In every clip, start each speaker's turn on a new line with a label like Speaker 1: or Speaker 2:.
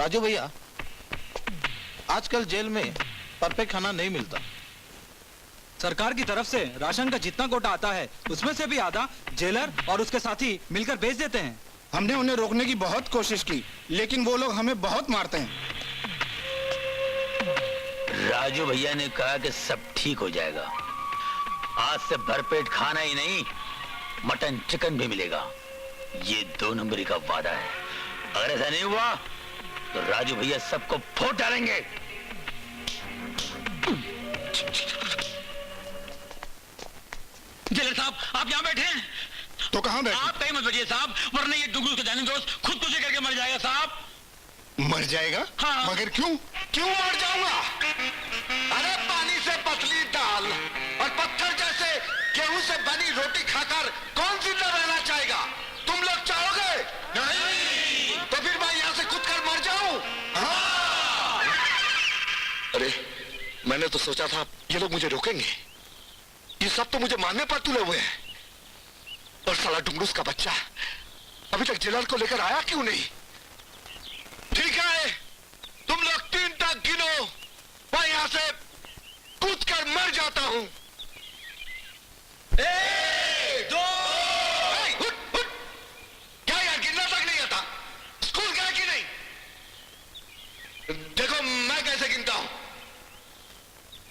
Speaker 1: राजू भैया, आजकल जेल में परफेक्ट खाना नहीं मिलता।
Speaker 2: सरकार की तरफ से राशन का जितना कोटा आता है उसमें से भी आधा जेलर और उसके साथी मिलकर बेच देते हैं।
Speaker 3: हमने उन्हें रोकने की बहुत कोशिश की, लेकिन वो लोग हमें बहुत मारते हैं।
Speaker 4: राजू भैया ने कहा कि सब ठीक हो जाएगा। आज से भरपेट खाना ही नहीं, मटन चिकन भी मिलेगा। ये 2 नंबरी का वादा है। अगर ऐसा नहीं हुआ तो राजू भैया सबको फोड़ डालेंगे।
Speaker 5: जेलर साहब, आप यहाँ बैठे हैं?
Speaker 3: तो कहाँ बैठे?
Speaker 5: आप कहीं मत बैठिए साहब, वरना ये डुगलू के जाने दोस्त खुदकुशी करके मर जाएगा साहब।
Speaker 3: मर जाएगा?
Speaker 5: हाँ।
Speaker 3: मगर क्यों?
Speaker 6: क्यों मर जाऊंगा? अरे पानी से पतली दाल और पत्थर जैसे गेहूं से बनी रोटी खाकर कौन जिंदा रहना चाहेगा? तुम लोग चाहोगे? नहीं। तो फिर मैं यहाँ से कूद कर मर जाऊं? हाँ। अरे मैंने तो सोचा था ये लोग मुझे रोकेंगे। ये सब तो मुझे मारने पर तुले हुए हैं। और साला डुंगरूस का बच्चा अभी तक जेलर को लेकर आया क्यों नहीं? ठीक है, तुम लोग 3 तक गिनो, मैं यहां से कूद कर मर जाता हूं। 1, 2, हुट, हुट। क्या यार, गिनना तक नहीं आता? स्कूल गया कि नहीं? देखो मैं कैसे गिनता हूं।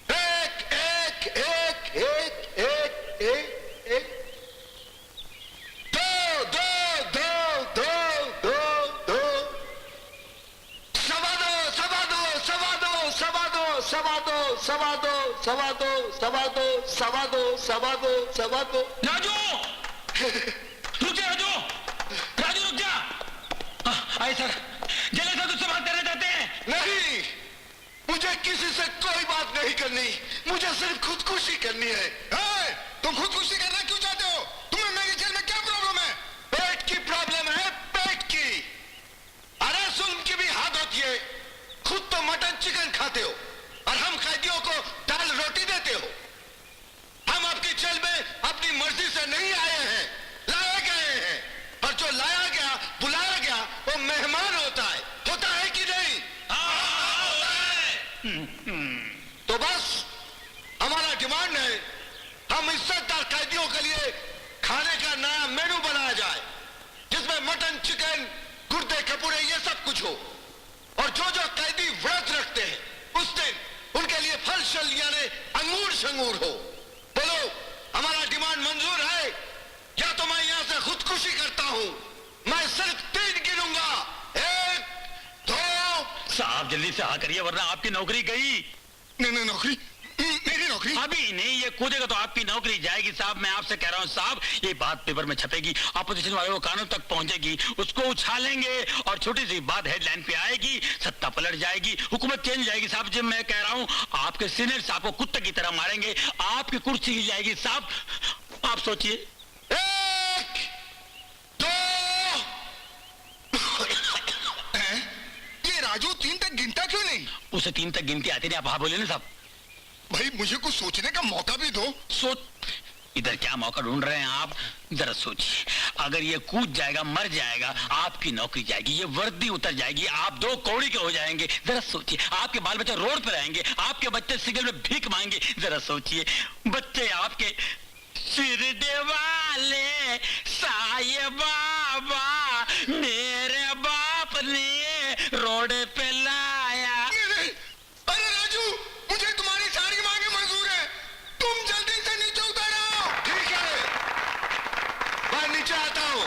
Speaker 6: 1, 1, 1, 1, 1, 1, 1, 2, 2, 2, 2, 2, 2, सवा दो, सवा दो, सवा दो, सवा दो, सवा दो, सवा दो, सवा दो, सवा दो, सवा दो, सवा दो, सवा दो।
Speaker 5: राजू रुक जा, राजू राजू रुक जा। आए सर, जेलर साहब तुझसे बात करना चाहते हैं।
Speaker 6: नहीं, मुझे किसी से कोई बात नहीं करनी, मुझे सिर्फ खुदकुशी करनी है।
Speaker 3: तुम खुदकुशी करना क्यों चाहते हो? तुम्हें मेरे जेल में क्या प्रॉब्लम है?
Speaker 6: पेट की प्रॉब्लम है, पेट की। अरे जुल्म की भी हद होती है। खुद तो मटन चिकन खाते हो और हम कैदियों को दाल रोटी देते हो। हम आपकी जेल में अपनी मर्जी से नहीं आए हैं, लाए गए हैं। और जो लाया गया, बुलाया गया, वो मेहमान होता है कि नहीं? तो बस हमारा डिमांड है, हम इज्जतदार कैदियों के लिए खाने का नया मेनू बनाया जाए, जिसमें मटन चिकन गुर्दे कपूरे ये सब कुछ हो। और जो जो कैदी व्रत रखते हैं उस दिन उनके लिए फल शल यानी अंगूर शंगूर हो। बोलो, हमारा डिमांड मंजूर है या तो मैं यहां से खुदकुशी करता हूं। मैं सिर्फ 3 गिनूंगा। 1, 2।
Speaker 5: साहब जल्दी से हाँ करिए वरना आपकी नौकरी गई।
Speaker 3: नहीं, नौकरी? मेरी नौकरी?
Speaker 5: अभी नहीं, ये कूदेगा तो आपकी नौकरी जाएगी साहब। मैं आपसे कह रहा हूँ साहब, ये बात पेपर में छपेगी, अपोजिशन वाले को कानून तक पहुंचेगी, उसको उछालेंगे और छोटी सी बात हेडलाइन पे आएगी, सत्ता पलट जाएगी, हुकूमत चेंज जाएगी साहब। जब मैं कह रहा हूँ आपके सीनियर साहब को कुत्ते की तरह मारेंगे, आपकी कुर्सी हिल जाएगी साहब। आप सोचिए।
Speaker 6: 1, 2।
Speaker 3: ये राजू 3 तक गिनता क्यों नहीं?
Speaker 5: उसे 3 तक गिनती आती नहीं, आप हाँ बोले ना साहब।
Speaker 3: भाई मुझे कुछ सोचने का मौका भी दो।
Speaker 5: सोच, इधर क्या मौका ढूंढ रहे हैं आप? जरा सोचिए, अगर ये कूद जाएगा, मर जाएगा, आपकी नौकरी जाएगी, ये वर्दी उतर जाएगी, आप 2 कौड़ी के हो जाएंगे। जरा सोचिए, आपके बाल बच्चे रोड पे रहेंगे, आपके बच्चे सिगरेट में भीख मांगेंगे। जरा सोचिए, बच्चे आपके शिरडे वाले साये बाबा मेरे बाप ने रोड पे लाया।
Speaker 3: अरे राजू, मुझे तुम्हारी सारी मांगे मंजूर है, तुम जल्दी से नीचे उतर आओ।
Speaker 6: ठीक है, मैं नीचे आता हूं।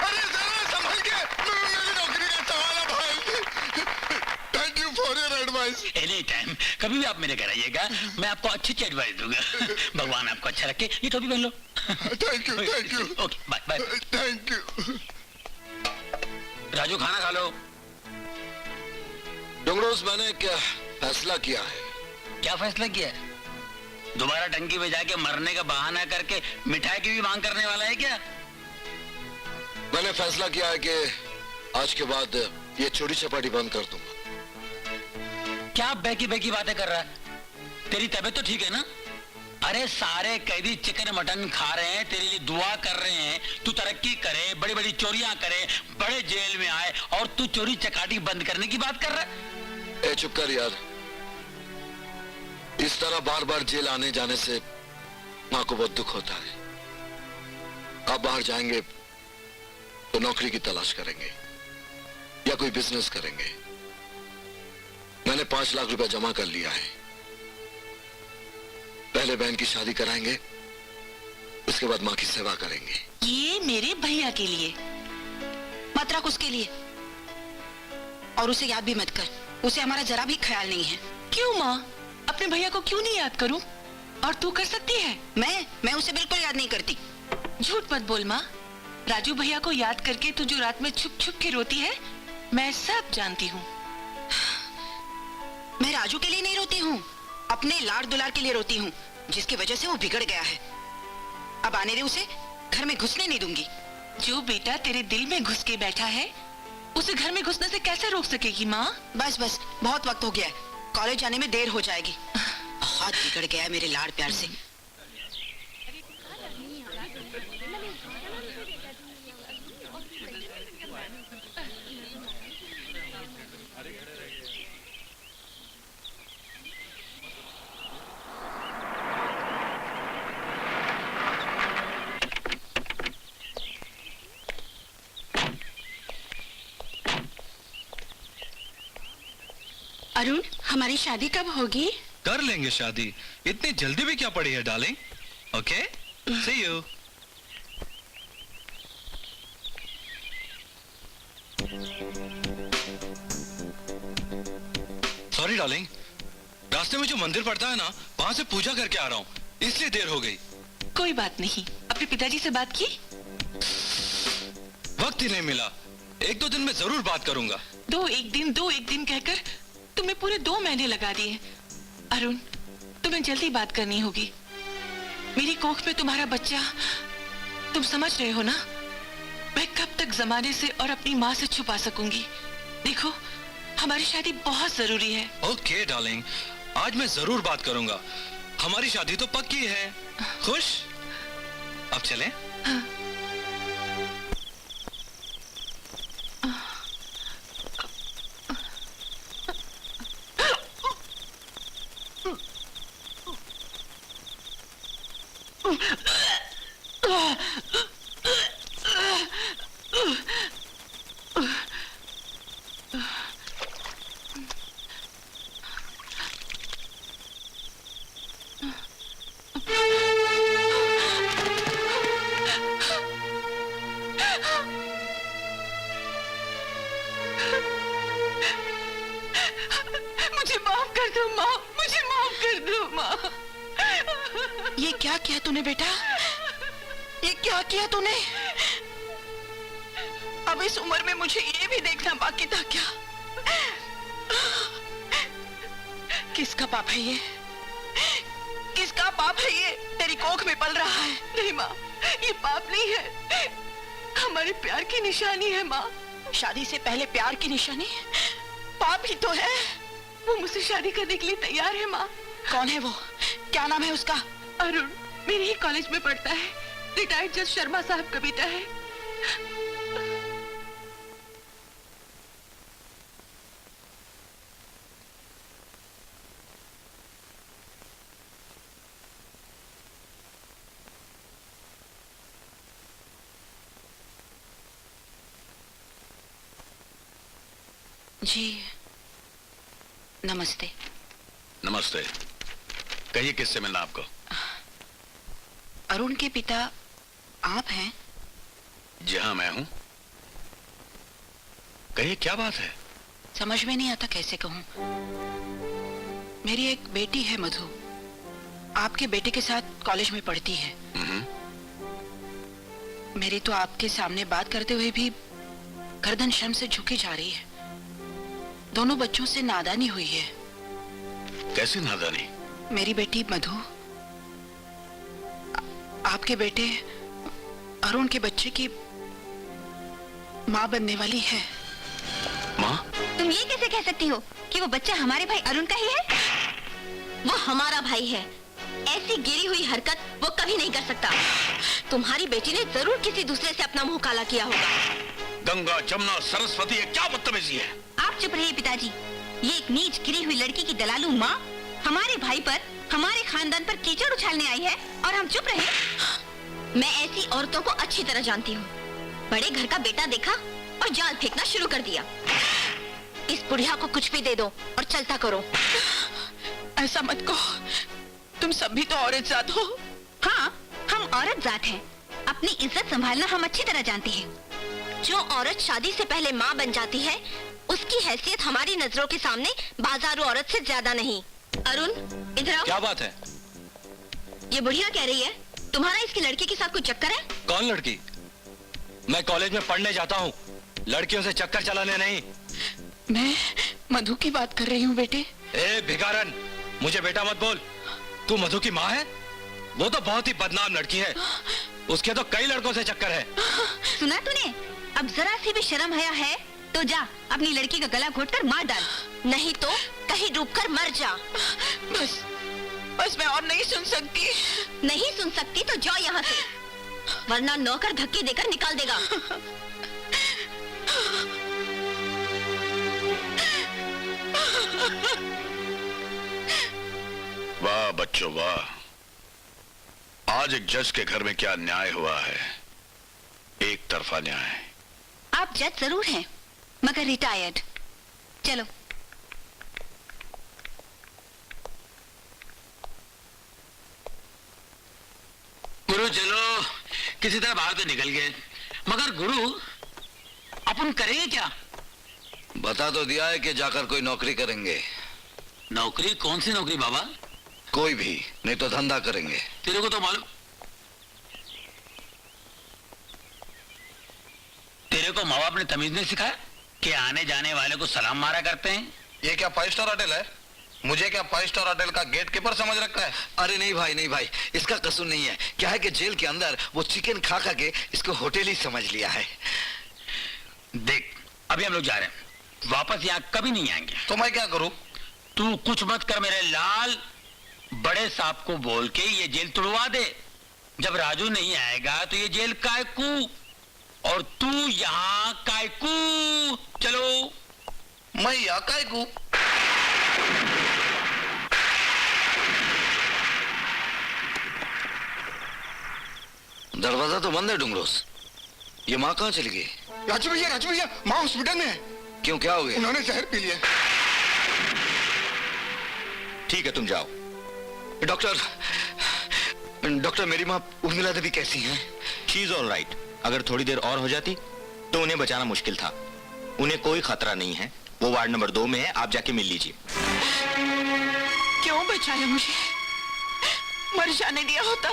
Speaker 3: अरे जरा संभल के, मेरी नौकरी का सवाल है भाई। Thank you for your advice.
Speaker 5: Any time, कभी भी आप मेरे घर आइएगा, मैं आपको अच्छी एडवाइस दूंगा। भगवान आपको अच्छा रखे। ये टोपी पहन लो।
Speaker 3: Thank you, thank you.
Speaker 5: Okay, bye bye.
Speaker 3: Thank you.
Speaker 5: Raju खाना खा लो।
Speaker 6: डुंगरूस, मैंने क्या फैसला किया है?
Speaker 5: क्या फैसला किया है? दोबारा टंकी में जाके मरने का बहाना करके मिठाई की भी मांग करने वाला है क्या?
Speaker 6: मैंने फैसला किया है कि आज के बाद ये चोरी चपाटी बंद कर दूंगा।
Speaker 5: क्या बेकी बेकी बातें कर रहा है? तेरी तबीयत तो ठीक है ना? अरे सारे कैदी चिकन मटन खा रहे हैं, तेरे लिए दुआ कर रहे हैं, तू तरक्की करे, बड़ी बड़ी चोरियां करे, बड़े जेल में आए और तू चोरी चकाटी बंद करने की बात कर रहा है।
Speaker 6: ए चुप कर यार। इस तरह बार बार जेल आने जाने से माँ को बहुत दुख होता है। आप बाहर जाएंगे तो नौकरी की तलाश करेंगे या कोई बिजनेस करेंगे। मैंने 5 लाख रुपया जमा कर लिया है। पहले बहन की शादी कराएंगे, उसके बाद माँ की सेवा करेंगे।
Speaker 7: ये मेरे भैया के लिए, मत रख उसके लिए। और उसे याद भी मत कर, उसे हमारा जरा भी ख्याल नहीं है।
Speaker 8: क्यों माँ, अपने भैया को क्यों नहीं याद करूं? और तू कर सकती है।
Speaker 7: मैं उसे बिल्कुल याद नहीं करती।
Speaker 8: झूठ मत बोल माँ। राजू भैया को याद करके तू जो रात में छुप छुप के रोती है, मैं सब जानती हूँ।
Speaker 7: मैं राजू के लिए नहीं रोती हूँ, अपने लाड़ दुलार के लिए रोती हूँ, जिसकी वजह से वो बिगड़ गया है। अब आने दे उसे, घर में घुसने नहीं दूंगी।
Speaker 8: जो बेटा तेरे दिल में घुस के बैठा है, उसे घर में घुसने से कैसे रोक सकेगी माँ?
Speaker 7: बस बस, बहुत वक्त हो गया है। कॉलेज जाने में देर हो जाएगी। बहुत बिगड़ गया है मेरे लाड़ प्यार से।
Speaker 8: अरुण, हमारी शादी कब होगी?
Speaker 2: कर लेंगे शादी, इतनी जल्दी भी क्या पड़ी है darling. Okay, see you. Sorry darling, रास्ते में जो मंदिर पड़ता है ना, वहां से पूजा करके आ रहा हूँ, इसलिए देर हो गई।
Speaker 8: कोई बात नहीं। अपने पिताजी से बात की?
Speaker 2: वक्त ही नहीं मिला, 1-2 दिन में जरूर बात करूंगा।
Speaker 8: दो एक दिन कहकर तुम्हें पूरे 2 महीने लगा दिए। अरुण, तुम्हें जल्दी बात करनी होगी। मेरी कोख में तुम्हारा बच्चा, तुम समझ रहे हो ना? मैं कब तक जमाने से और अपनी माँ से छुपा सकूंगी? देखो, हमारी शादी बहुत जरूरी है।
Speaker 2: ओके डार्लिंग, आज मैं जरूर बात करूंगा। हमारी शादी तो पक्की है। खुश? अब चलें?
Speaker 8: हाँ। मुझे माफ कर दो माँ, मुझे माफ कर दो माँ।
Speaker 7: ये क्या किया तूने बेटा? ये क्या किया तूने? अब इस उम्र में मुझे ये भी देखना बाकी था क्या? किसका पाप है ये? किसका पाप है ये? तेरी कोख में पल रहा है।
Speaker 8: नहीं माँ, ये पाप नहीं है, हमारे प्यार की निशानी है माँ।
Speaker 7: शादी से पहले प्यार की निशानी? पाप ही तो है।
Speaker 8: वो मुझसे शादी करने के लिए तैयार है माँ।
Speaker 7: कौन है वो? क्या नाम है उसका?
Speaker 8: अरुण, मेरे ही कॉलेज में पढ़ता है। रिटायर्ड जज शर्मा साहब का बेटा है।
Speaker 7: जी नमस्ते।
Speaker 5: नमस्ते। कहिए किससे मिलना आपको?
Speaker 7: अरुण के पिता आप हैं?
Speaker 5: जी हाँ, मैं हूँ। कहिए क्या बात है?
Speaker 7: समझ में नहीं आता कैसे कहूँ। मेरी एक बेटी है मधु, आपके बेटे के साथ कॉलेज में पढ़ती है। मेरी तो आपके सामने बात करते हुए भी गर्दन शर्म से झुकी जा रही है। दोनों बच्चों से नादानी हुई है।
Speaker 5: कैसी नादानी?
Speaker 7: मेरी बेटी मधु आपके बेटे अरुण के बच्चे की माँ बनने वाली है।
Speaker 5: माँ?
Speaker 9: तुम ये कैसे कह सकती हो कि वो बच्चा हमारे भाई अरुण का ही है? वो हमारा भाई है। ऐसी गिरी हुई हरकत वो कभी नहीं कर सकता। तुम्हारी बेटी ने जरूर किसी दूसरे से अपना मुंह काला किया होगा।
Speaker 3: गंगा जमुना सरस्वती, ये क्या बदतमीजी है?
Speaker 9: आप चुप रहिए पिताजी। ये एक नीच गिरी हुई लड़की की दलालू माँ हमारे भाई पर, हमारे खानदान पर कीचड़ उछालने आई है और हम चुप रहे? मैं ऐसी औरतों को अच्छी तरह जानती हूँ। बड़े घर का बेटा देखा और जाल फेंकना शुरू कर दिया। इस बुढ़िया को कुछ भी दे दो और चलता करो।
Speaker 8: ऐसा मत कहो, तुम सब भी तो औरत जात हो।
Speaker 9: हाँ, हम औरत जात हैं। अपनी इज्जत संभालना हम अच्छी तरह जानते हैं। जो औरत शादी से पहले माँ बन जाती है, उसकी हैसियत हमारी नजरों के सामने बाजारू औरत से ज्यादा नहीं। अरुण, इधर आओ।
Speaker 2: क्या बात है?
Speaker 9: ये बुढ़िया कह रही है तुम्हारा इसकी लड़की के साथ कोई चक्कर है।
Speaker 2: कौन लड़की? मैं कॉलेज में पढ़ने जाता हूँ, लड़कियों से चक्कर चलाने नहीं।
Speaker 8: मैं मधु की बात कर रही हूँ बेटे।
Speaker 2: ए भिखारन, मुझे बेटा मत बोल। तू मधु की माँ है? वो तो बहुत ही बदनाम लड़की है, उसके तो कई लड़कों से चक्कर है।
Speaker 9: सुना तूने? अब जरा सी भी शर्म हया है तो जा अपनी लड़की का गला घोटकर मार डाल, नहीं तो कहीं डूबकर मर जा।
Speaker 8: बस मैं और नहीं सुन सकती।
Speaker 9: नहीं सुन सकती तो जाओ यहाँ से, वरना नौकर धक्के देकर निकाल देगा।
Speaker 3: वाह बच्चों वाह, आज एक जज के घर में क्या न्याय हुआ है। एक तरफा न्याय।
Speaker 7: आप जज जरूर हैं, मगर रिटायर्ड। चलो।
Speaker 5: गुरु चलो, किसी तरह बाहर तो निकल गए, मगर गुरु अपन करेंगे क्या?
Speaker 6: बता तो दिया है कि जाकर कोई नौकरी करेंगे।
Speaker 5: नौकरी? कौन सी नौकरी बाबा?
Speaker 6: कोई भी नहीं तो धंधा करेंगे।
Speaker 5: तेरे को तो मालूम, तेरे को माँ बाप ने तमीज नहीं सिखाया कि आने जाने वाले को सलाम मारा करते हैं?
Speaker 1: ये क्या 5 स्टार होटल है? मुझे क्या 5 स्टार होटल का गेट कीपर समझ रखा है?
Speaker 6: अरे नहीं भाई, नहीं भाई, इसका कसूर नहीं है। क्या है कि जेल के अंदर वो चिकन खा खा के इसको होटल ही समझ लिया है।
Speaker 5: देख, अभी हम लोग जा रहे हैं, वापस यहाँ कभी नहीं आएंगे।
Speaker 1: तो मैं क्या करूं?
Speaker 5: तू कुछ मत कर मेरे लाल, बड़े साहब को बोल के ये जेल तुड़वा दे। जब राजू नहीं आएगा तो ये जेल कायकू, और तू यहाँ कायकू। चलो।
Speaker 1: मैं यहाँ कायकू?
Speaker 6: दरवाजा तो बंद है डुंगरोस। ये माँ कहाँ चली गई?
Speaker 3: राजू भैया, माँ हॉस्पिटल में है।
Speaker 6: क्यों, क्या हो गया?
Speaker 3: उन्होंने जहर पी लिया।
Speaker 6: ठीक है, तुम जाओ। डॉक्टर मेरी माँ उर्मिला देवी कैसी हैं?
Speaker 10: She is all right. अगर थोड़ी देर और हो जाती तो उन्हें बचाना मुश्किल था। उन्हें कोई खतरा नहीं है, वो वार्ड नंबर 2 में है, आप जाके मिल लीजिए।
Speaker 8: क्यों बचाया मुझे? मर जाने दिया होता।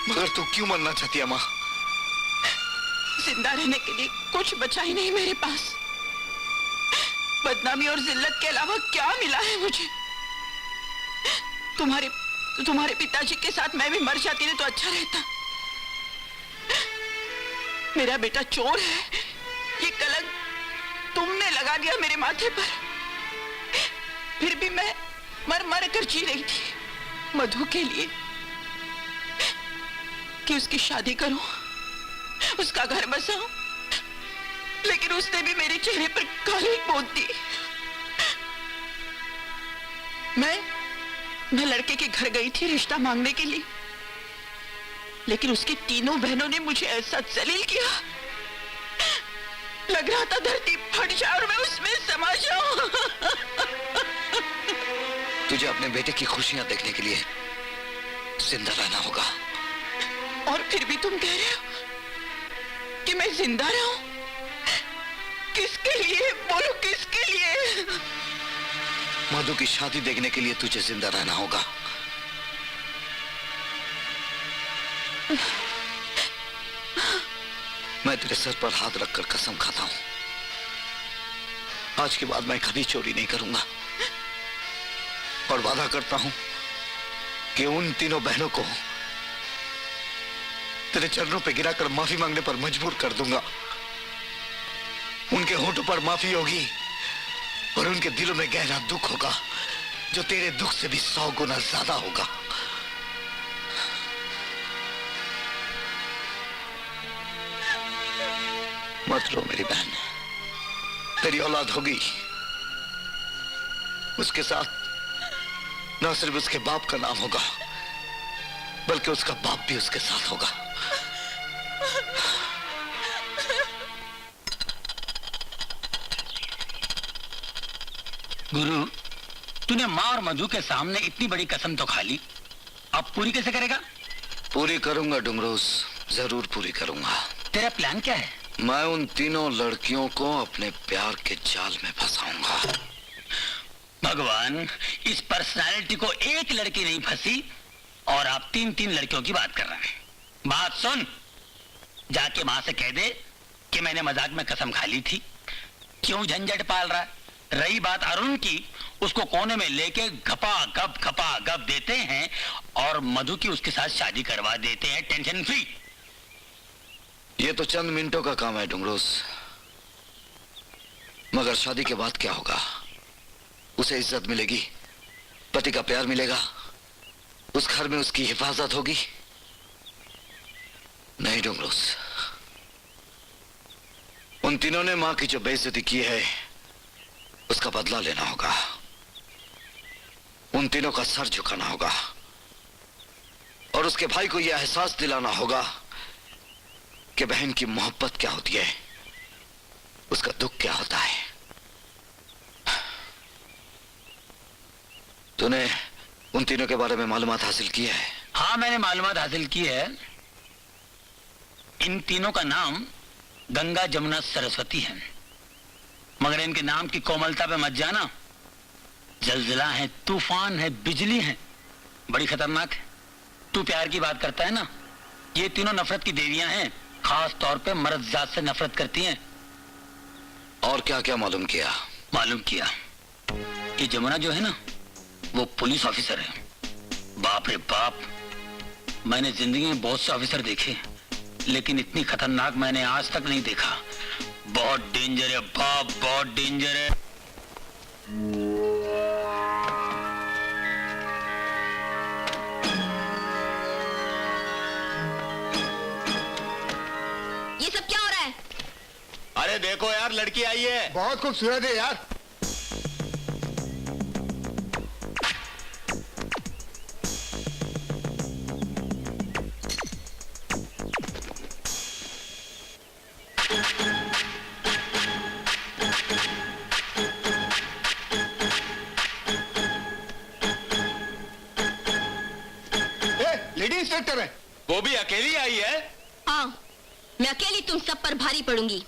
Speaker 6: मगर तू क्यों मरना चाहती है माँ?
Speaker 8: जिंदा रहने के लिए कुछ बचा ही नहीं मेरे पास। बदनामी और जिल्लत के अलावा क्या मिला है मुझे? तुम्हारे पिताजी के साथ मैं भी मर जाती नहीं तो अच्छा रहता। मेरा बेटा चोर है, ये कलंक तुमने लगा दिया मेरे माथे पर। फिर भी मैं मर मर कर जी रही थी मधु के लिए, कि उसकी शादी करूं, उसका घर बसाऊं, लेकिन उसने भी मेरे चेहरे पर काली पोत दी। मैं लड़के के घर गई थी रिश्ता मांगने के लिए, लेकिन उसकी तीनों बहनों ने मुझे ऐसा जलील किया, लग रहा था धरती फट जाए और मैं उसमें समा जाऊं।
Speaker 6: तुझे अपने बेटे की खुशियां देखने के लिए जिंदा रहना होगा।
Speaker 8: और फिर भी तुम कह रहे हो कि मैं जिंदा रहूं? किसके लिए? बोलो किसके लिए?
Speaker 6: मधु की शादी देखने के लिए तुझे जिंदा रहना होगा। मैं तेरे सर पर हाथ रखकर कसम खाता हूं, आज के बाद मैं कभी चोरी नहीं करूंगा, और वादा करता हूं कि उन तीनों बहनों को तेरे चरणों पे गिराकर माफी मांगने पर मजबूर कर दूंगा। उनके होठों पर माफी होगी और उनके दिलों में गहरा दुख होगा, जो तेरे दुख से भी 100 गुना ज्यादा होगा। मत रो मेरी बहन, तेरी औलाद होगी। उसके साथ न सिर्फ उसके बाप का नाम होगा, बल्कि उसका बाप भी उसके साथ होगा।
Speaker 5: गुरु, तूने माँ और मधु के सामने इतनी बड़ी कसम तो खा ली, अब पूरी कैसे करेगा?
Speaker 6: पूरी करूंगा डुमरोज, जरूर पूरी करूंगा।
Speaker 5: तेरा प्लान क्या है?
Speaker 6: मैं उन तीनों लड़कियों को अपने प्यार के जाल में फंसाऊंगा।
Speaker 5: भगवान, इस पर्सनालिटी को एक लड़की नहीं फंसी और आप 3 लड़कियों की बात कर रहे हैं। बात सुन, जाके माँ से कह दे कि मैंने मजाक में कसम खा ली थी। क्यों झंझट पाल रहा है? रही बात अरुण की, उसको कोने में लेके घपा गप देते हैं और मधु की उसके साथ शादी करवा देते हैं, टेंशन फ्री।
Speaker 6: ये तो चंद मिनटों का काम है डुमरोज, मगर शादी के बाद क्या होगा? उसे इज्जत मिलेगी, पति का प्यार मिलेगा, उस घर में उसकी हिफाजत होगी? नहीं डुमरोज, उन तीनों ने मां की जो बेइज्जती की है उसका बदला लेना होगा। उन तीनों का सर झुकाना होगा और उसके भाई को यह एहसास दिलाना होगा कि बहन की मोहब्बत क्या होती है, उसका दुख क्या होता है। तूने उन तीनों के बारे में मालूमात हासिल की है?
Speaker 5: हाँ, मैंने मालूमात हासिल की है। इन तीनों का नाम गंगा, जमुना, सरस्वती है, मगर इनके नाम की कोमलता पे मत जाना। जलजला है, तूफान है, बिजली है, बड़ी खतरनाक है। तू प्यार की बात करता है ना, ये तीनों नफरत की देवियां हैं, खास तौर पे मर्द जात से नफरत करती हैं।
Speaker 6: और क्या क्या मालूम किया?
Speaker 5: मालूम किया कि जमुना जो है ना, वो पुलिस ऑफिसर है। बाप रे बाप, मैंने जिंदगी में बहुत से ऑफिसर देखे, लेकिन इतनी खतरनाक मैंने आज तक नहीं देखा। बहुत डेंजर है बाप, बहुत डेंजर है।
Speaker 9: ये सब क्या हो रहा है?
Speaker 10: अरे देखो यार, लड़की आई है।
Speaker 6: बहुत खूबसूरत है यार।
Speaker 10: लेडी इंस्पेक्टर है, वो भी अकेली आई है।
Speaker 9: हाँ, मैं अकेली तुम सब पर भारी पड़ूंगी।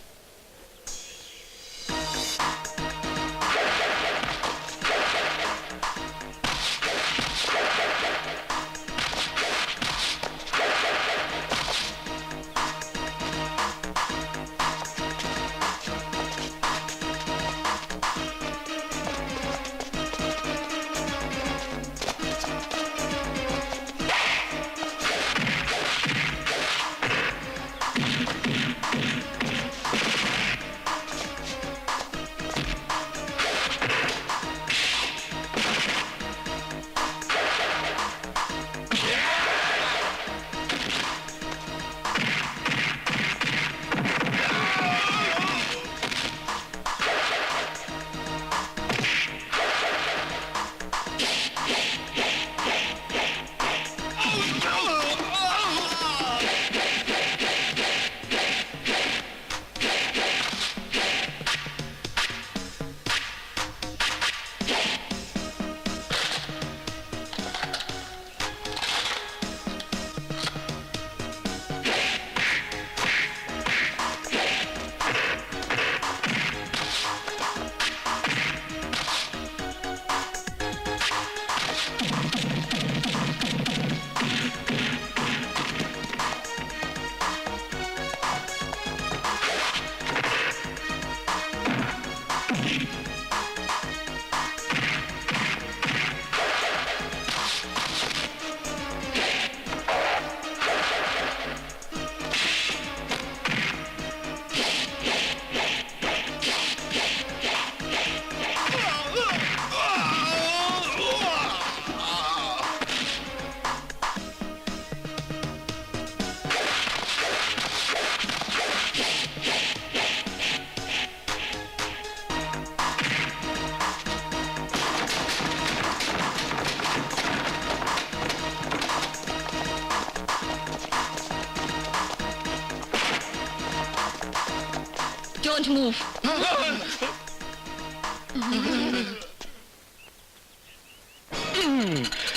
Speaker 9: Don't move.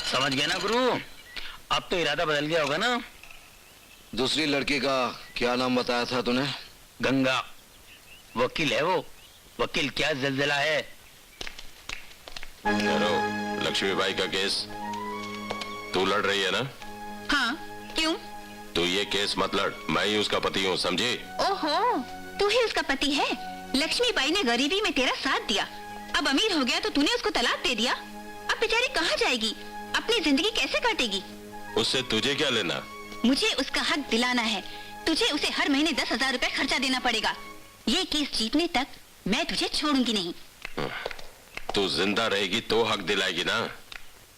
Speaker 5: समझ गया ना गुरु? अब तो इरादा बदल गया होगा ना?
Speaker 6: दूसरी लड़की का क्या नाम बताया था तूने?
Speaker 5: गंगा। वकील है वो। वकील क्या जलजला है।
Speaker 11: हेलो, लक्ष्मीबाई का केस तू लड़ रही है ना?
Speaker 9: हाँ, क्यों?
Speaker 11: तू ये केस मत लड़, मैं ही उसका पति हूँ, समझी?
Speaker 9: ओहो, तू ही उसका पति है। लक्ष्मीबाई ने गरीबी में तेरा साथ दिया, अब अमीर हो गया तो तूने उसको तलाक दे दिया। अब बेचारी कहाँ जाएगी, अपनी जिंदगी कैसे काटेगी?
Speaker 11: उससे तुझे क्या लेना?
Speaker 9: मुझे उसका हक दिलाना है। तुझे उसे हर महीने 10,000 रुपए खर्चा देना पड़ेगा। ये केस जीतने तक मैं तुझे छोड़ूंगी नहीं।
Speaker 11: तू जिंदा रहेगी तो हक दिलाएगी ना?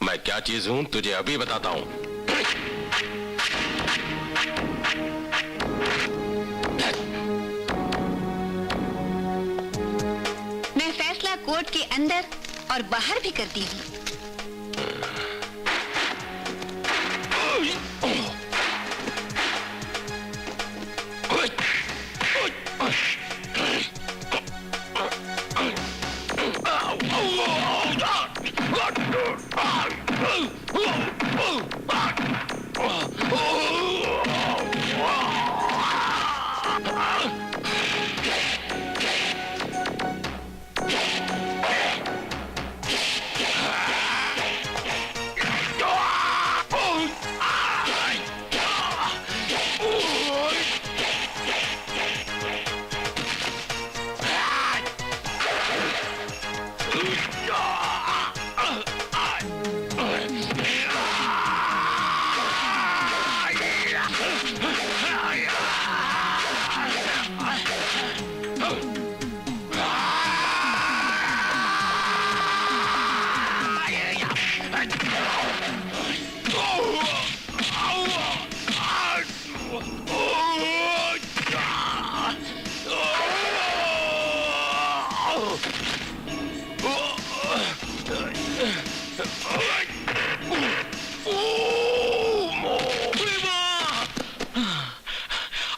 Speaker 11: मैं क्या चीज हूँ तुझे अभी बताता हूँ।
Speaker 9: मैं फैसला कोर्ट के अंदर और बाहर भी करती हूँ।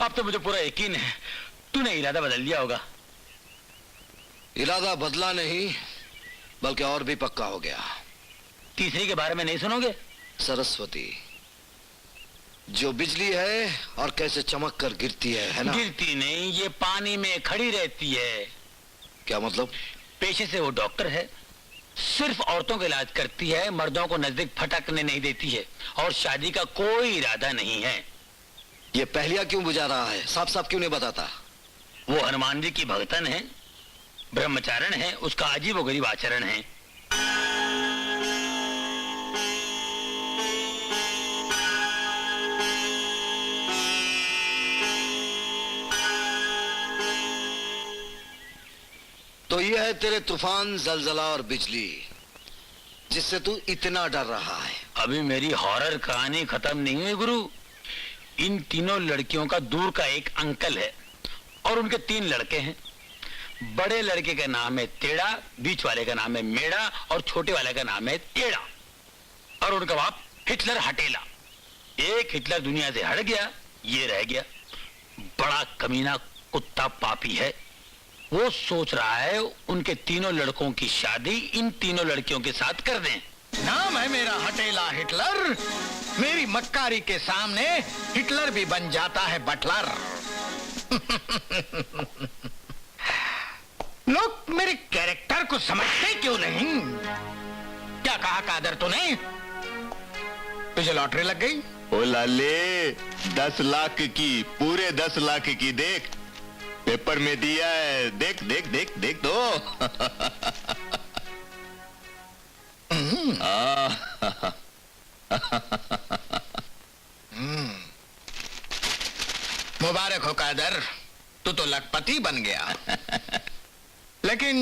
Speaker 5: अब तो मुझे पूरा यकीन है तूने इरादा बदल लिया होगा।
Speaker 6: इरादा बदला नहीं, बल्कि और भी पक्का हो गया।
Speaker 5: तीसरी के बारे में नहीं सुनोगे?
Speaker 6: सरस्वती जो बिजली है और कैसे चमक कर गिरती है ना?
Speaker 5: गिरती नहीं, ये पानी में खड़ी रहती है।
Speaker 6: क्या मतलब?
Speaker 5: पेशे से वो डॉक्टर है, सिर्फ औरतों का इलाज करती है, मर्दों को नजदीक फटकने नहीं देती है, और शादी का कोई इरादा नहीं है।
Speaker 6: ये पहलिया क्यों बुझा रहा है? साफ साफ क्यों नहीं बताता?
Speaker 5: वो हनुमान जी की भक्तन है, ब्रह्मचारण है, उसका अजीब व गरीब आचरण है।
Speaker 6: तो ये है तेरे तूफान, जलजला और बिजली, जिससे तू इतना डर रहा है।
Speaker 5: अभी मेरी हॉरर कहानी खत्म नहीं हुई गुरु। इन तीनों लड़कियों का दूर का एक अंकल है और उनके 3 लड़के हैं। बड़े लड़के का नाम है टेढ़ा, बीच वाले का नाम है मेढ़ा और छोटे वाले का नाम है टेढ़ा। और उनका बाप हिटलर हटेला। एक हिटलर दुनिया से हट गया, ये रह गया। बड़ा कमीना कुत्ता पापी है। वो सोच रहा है उनके तीनों लड़कों की शादी इन तीनों लड़कियों के साथ कर दें।
Speaker 1: नाम है मेरा हटेला हिटलर। मेरी मक्कारी के सामने हिटलर भी बन जाता है बटलर। लोग मेरे कैरेक्टर को समझते क्यों नहीं? क्या कहा कादर तूने? तुझे लॉटरी लग गई?
Speaker 10: ओ लाले, 10 लाख की, पूरे 10 लाख की। देख पेपर में दिया है, देख देख देख देख दो।
Speaker 1: मुबारक हो कादर, तू तो लखपति बन गया। लेकिन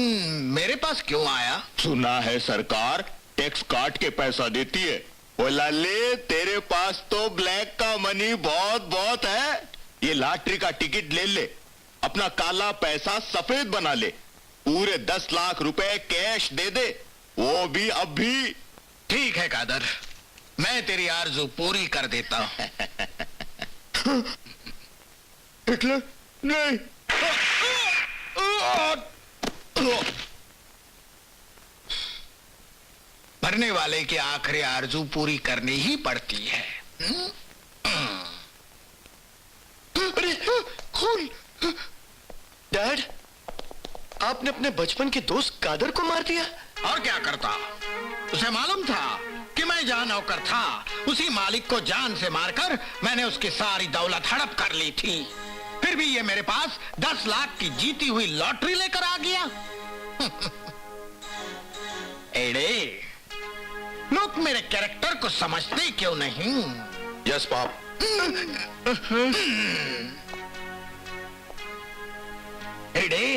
Speaker 1: मेरे पास क्यों आया?
Speaker 10: सुना है सरकार टैक्स काट के पैसा देती है। ओ लाले, तेरे पास तो ब्लैक का मनी बहुत बहुत है। ये लॉटरी का टिकट ले ले, अपना काला पैसा सफेद बना ले। पूरे 10 लाख रुपए कैश दे दे, वो भी अभी।
Speaker 1: ठीक है कादर, मैं तेरी आरज़ू पूरी कर देता हूं।
Speaker 10: हिटलर नहीं।
Speaker 1: मरने वाले की आखिरी आरजू पूरी करनी ही पड़ती है।
Speaker 6: अरे खून! डैड, आपने अपने बचपन के दोस्त कादर को मार दिया?
Speaker 1: और क्या करता? उसे मालूम था कि मैं जहां नौकर था उसी मालिक को जान से मारकर मैंने उसकी सारी दौलत हड़प कर ली थी। फिर भी ये मेरे पास 10 लाख की जीती हुई लॉटरी लेकर आ गया। एड़े, लोग मेरे कैरेक्टर को समझते क्यों नहीं?
Speaker 3: यस पाप।
Speaker 1: एड़े,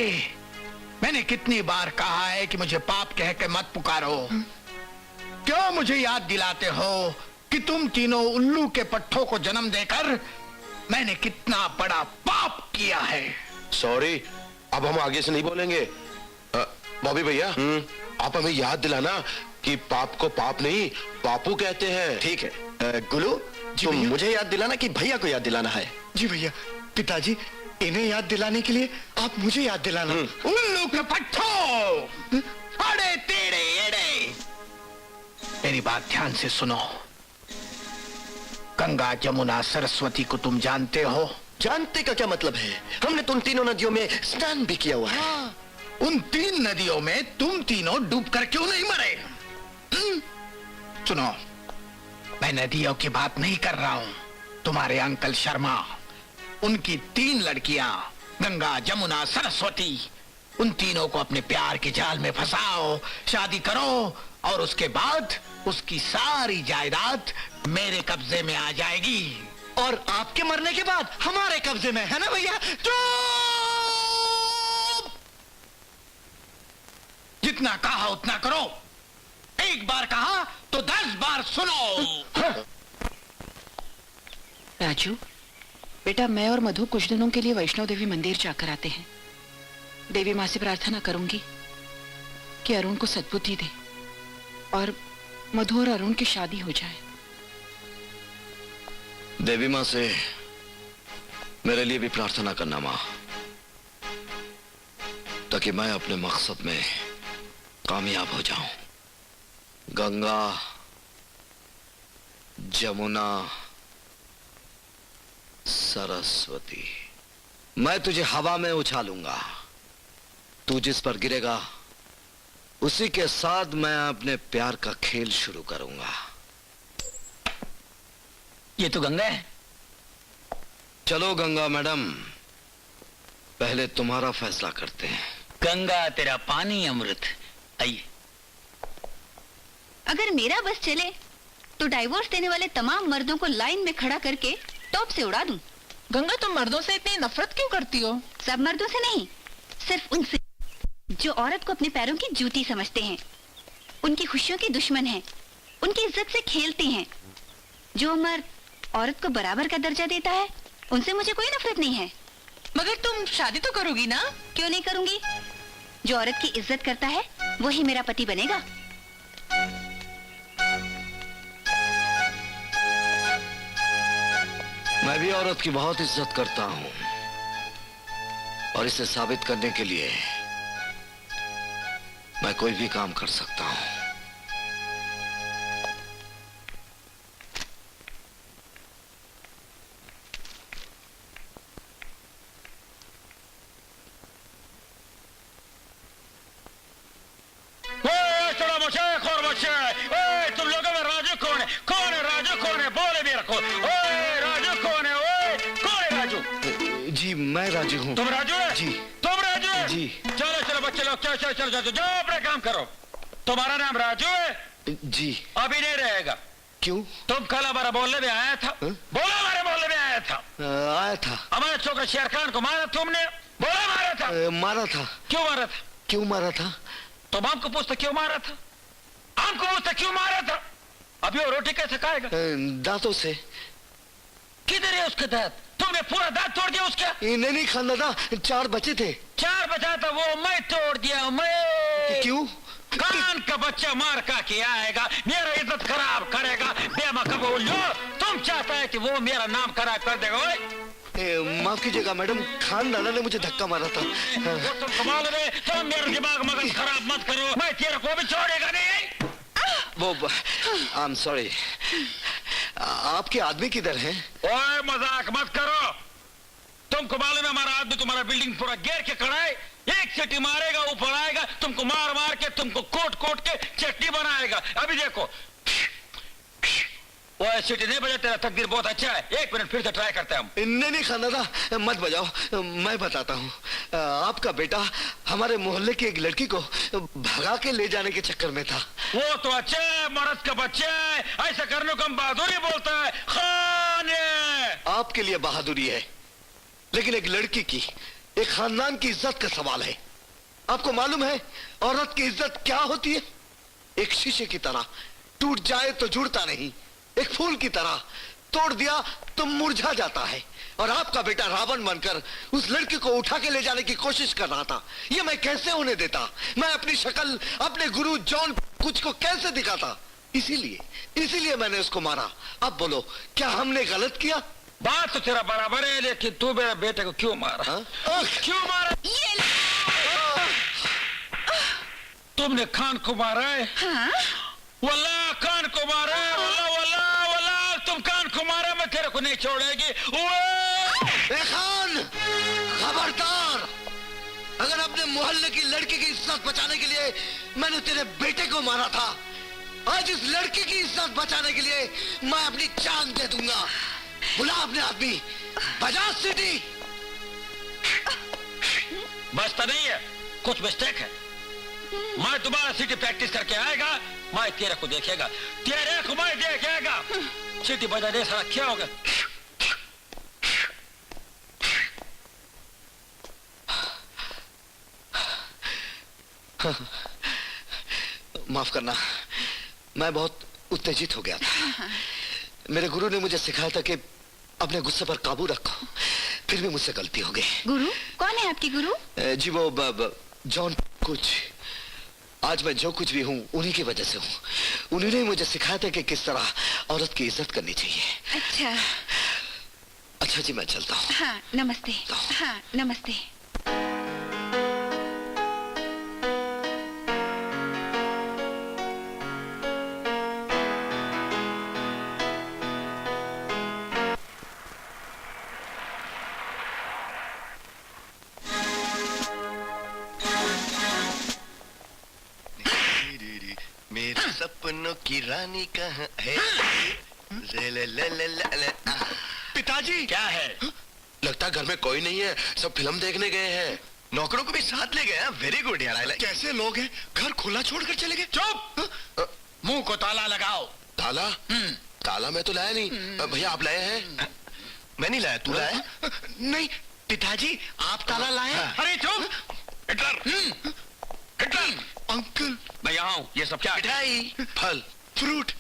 Speaker 1: मैंने कितनी बार कहा है कि मुझे पाप कह के मत पुकारो। क्यों मुझे याद दिलाते हो कि तुम तीनों उल्लू के पट्ठों को जन्म देकर मैंने कितना बड़ा पाप किया है।
Speaker 3: सॉरी, अब हम आगे से नहीं बोलेंगे। बॉबी भैया, आप हमें याद दिलाना कि पाप को पाप नहीं बापू कहते हैं।
Speaker 6: ठीक है। गुलू, तुम मुझे याद दिलाना कि भैया को याद दिलाना है। जी भैया। पिताजी, इन्हें याद दिलाने के लिए आप मुझे याद दिलाना।
Speaker 1: उल्लू के पट्ठों, अड़े टेढ़े एड़े, मेरी बात ध्यान से सुनो। गंगा, जमुना, सरस्वती को तुम जानते हो?
Speaker 6: जानते का क्या मतलब है? हमने तुम तीनों नदियों में स्नान भी किया हुआ है।
Speaker 1: उन 3 नदियों में तुम तीनों डूबकर क्यों नहीं मरे? सुनो, मैं नदियों की बात नहीं कर रहा हूं। तुम्हारे अंकल शर्मा, उनकी 3 लड़कियां गंगा, जमुना, सरस्वती, उन तीनों को अपने प्यार के जाल में फंसाओ, शादी करो और उसके बाद उसकी सारी जायदाद मेरे कब्जे में आ जाएगी।
Speaker 6: और आपके मरने के बाद हमारे कब्जे में, है ना भैया?
Speaker 1: जितना कहा उतना करो। एक बार कहा तो 10 बार सुनो।
Speaker 7: राजू, बेटा, मैं और मधु कुछ दिनों के लिए वैष्णो देवी मंदिर जाकर आते हैं। देवी माँ से प्रार्थना करूंगी कि अरुण को सद्बुद्धि दे और मधु और अरुण की शादी हो जाए।
Speaker 6: देवी माँ से मेरे लिए भी प्रार्थना करना माँ, ताकि मैं अपने मकसद में कामयाब हो जाऊं। गंगा, जमुना, सरस्वती, मैं तुझे हवा में उछालूंगा। तू जिस पर गिरेगा उसी के साथ मैं अपने प्यार का खेल शुरू करूंगा।
Speaker 5: ये तो गंगा है।
Speaker 6: चलो गंगा मैडम, पहले तुम्हारा फैसला करते हैं।
Speaker 5: गंगा तेरा पानी अमृत। आइए।
Speaker 9: अगर मेरा बस चले तो डाइवोर्स देने वाले तमाम मर्दों को लाइन में खड़ा करके टॉप से उड़ा दूं।
Speaker 8: गंगा, तुम मर्दों से इतनी नफरत क्यों करती हो?
Speaker 9: सब मर्दों से नहीं, सिर्फ उनसे जो औरत को अपने पैरों की जूती समझते हैं, उनकी खुशियों के दुश्मन हैं, उनकी इज्जत से खेलते हैं। जो मर्द औरत को बराबर का दर्जा देता है, उनसे मुझे कोई नफरत नहीं है।
Speaker 8: मगर तुम शादी तो करोगी ना?
Speaker 9: क्यों नहीं करूंगी? जो औरत की इज्जत करता है वही मेरा पति बनेगा। मैं भी औरत की बहुत इज्जत करता हूं और इसे साबित करने के लिए मैं कोई भी काम कर सकता हूं।
Speaker 5: तुम लोगों में राजू कौन है? कौन है राजू? कौन है? बोले भी रखो। राजू कौन है? कौन है राजू?
Speaker 6: जी मैं राजू हूँ।
Speaker 5: तुम राजू है?
Speaker 6: जी।
Speaker 5: तुम राजू है?
Speaker 6: जी।
Speaker 5: चलो चलो बच्चे लोग, चलो चलो चलो जाओ, अपना काम करो। तुम्हारा नाम राजू है?
Speaker 6: जी।
Speaker 5: अभी नहीं रहेगा।
Speaker 6: क्यों?
Speaker 5: तुम कल हमारा बोलने में आया था। बोला हमारे बोलने में आया था।
Speaker 6: आया था।
Speaker 5: हमारे छोकरा शेर खान को मारा तुमने? बोला मारा था।
Speaker 6: मारा था।
Speaker 5: क्यों मारा था?
Speaker 6: क्यों मारा था?
Speaker 5: तुम हमको पूछते क्यों मारा था? हमको पूछते क्यों मारा था? अभी वो रोटी कैसे खाएगा?
Speaker 6: दांतों से।
Speaker 5: किधर है उसके दांत? तुमने पूरा दांत तोड़ दिया उसका?
Speaker 6: नहीं खाना था, 4 बचे थे।
Speaker 5: 4 बचा था, वो मैं तोड़ दिया। मैं
Speaker 6: क्यों?
Speaker 5: कान का बच्चा मार का के आएगा, मेरा इज्जत खराब करेगा। बेमा कबूल लो, तुम चाहता है कि वो मेरा नाम खराब कर देगा।
Speaker 6: माफ कीजिएगा मैडम, खान दादा ने मुझे धक्का मारा था।
Speaker 5: वो तुम कमाल में, तुम मेरा दिमाग मगज खराब मत करो, मैं तेरे को भी छोड़ेगा नहीं।
Speaker 6: वो आई एम सॉरी, आपके आदमी किधर हैं?
Speaker 5: ओए मजाक मत करो। तुमको मालूम है हमारा आदमी तुम्हारा बिल्डिंग पूरा घेर के खड़ा है। एक सीटी मारेगा ऊपर आएगा, तुमको मार मार के तुमको कोट कोट के चटनी बनाएगा। अभी देखो, वो सीटी नहीं बजा, तेरा तकदीर बहुत अच्छा है। 1 मिनट फिर से ट्राई करते हैं हम।
Speaker 6: नहीं खाना मत बजाओ, मैं बताता हूँ। आपका बेटा हमारे मोहल्ले की एक लड़की को भगा के ले जाने के चक्कर में था।
Speaker 5: वो तो अच्छा है, मर्द का बच्चा है, ऐसा करने को हम बहादुरी बोलता है। खान
Speaker 6: आपके लिए बहादुरी है, लेकिन एक लड़की की, एक खानदान की इज्जत का सवाल है। आपको मालूम है औरत की इज्जत क्या होती है? एक शीशे की तरह, टूट जाए तो जुड़ता नहीं, एक फूल की तरह तोड़ दिया तो मुरझा जाता है। और आपका बेटा रावण बनकर उस लड़की को उठा के ले जाने की कोशिश कर रहा था। ये मैं कैसे होने देता? मैं अपनी शक्ल अपने गुरु जॉन कुछ को कैसे दिखाता? इसीलिए मैंने उसको मारा। अब बोलो, क्या हमने गलत किया?
Speaker 5: बात तो तेरा बराबर है, लेकिन तू मेरे बेटे को क्यों मारा? क्यों मारा? तुमने खान को मारा है? वल्लाह खान को मारा है, वल्लाह वल्लाह वल्लाह तुम खान को मारा, मैं तेरे को नहीं छोड़ेगी।
Speaker 6: खान, खबरदार! अगर अपने मोहल्ले की लड़की की इज्जत बचाने के लिए मैंने तेरे बेटे को मारा था, आज इस लड़की की इज्जत बचाने के लिए मैं अपनी जान दे दूंगा। बुला अपने आदमी, बजा सीटी।
Speaker 5: बचता नहीं है, कुछ मिस्टेक है। मैं तुम्हारा सीटी प्रैक्टिस करके आएगा, मैं तेरे को देखेगा, तेरे को मैं देखेगा। सीटी बजा दे सारा, क्या होगा?
Speaker 6: माफ करना, मैं बहुत उत्तेजित हो गया था। मेरे गुरु ने मुझे सिखाया था कि अपने गुस्से पर काबू रखो, फिर भी मुझसे गलती हो गई।
Speaker 9: गुरु? कौन है आपके गुरु?
Speaker 6: जी वो जॉन कुछ। आज मैं जो कुछ भी हूँ उन्हीं की वजह से हूँ। उन्होंने ही मुझे सिखाया था कि किस तरह औरत की इज्जत करनी चाहिए। अच्छा जी, मैं चलता हूँ।
Speaker 9: हाँ नमस्ते। हाँ नमस्ते।
Speaker 6: मेरे सपनों की रानी कहाँ है?
Speaker 1: पिताजी, क्या है?
Speaker 3: लगता है घर में कोई नहीं है, सब फिल्म देखने गए हैं।
Speaker 6: नौकरों को भी साथ ले गए? वेरी गुड यार। कैसे लोग हैं, घर खुला छोड़कर चले गए?
Speaker 1: चुप! मुंह को ताला लगाओ।
Speaker 3: ताला? ताला मैं तो लाया नहीं। भैया आप लाए हैं?
Speaker 6: मैं नहीं लाया, तू लाया?
Speaker 1: नहीं पिताजी, आप ताला लाए? अरे चुप! हिटलर! हिटलर!
Speaker 6: अंकल,
Speaker 5: मैं यहाँ हूँ। ये सब क्या?
Speaker 3: मिठाई, फल,
Speaker 6: फ्रूट।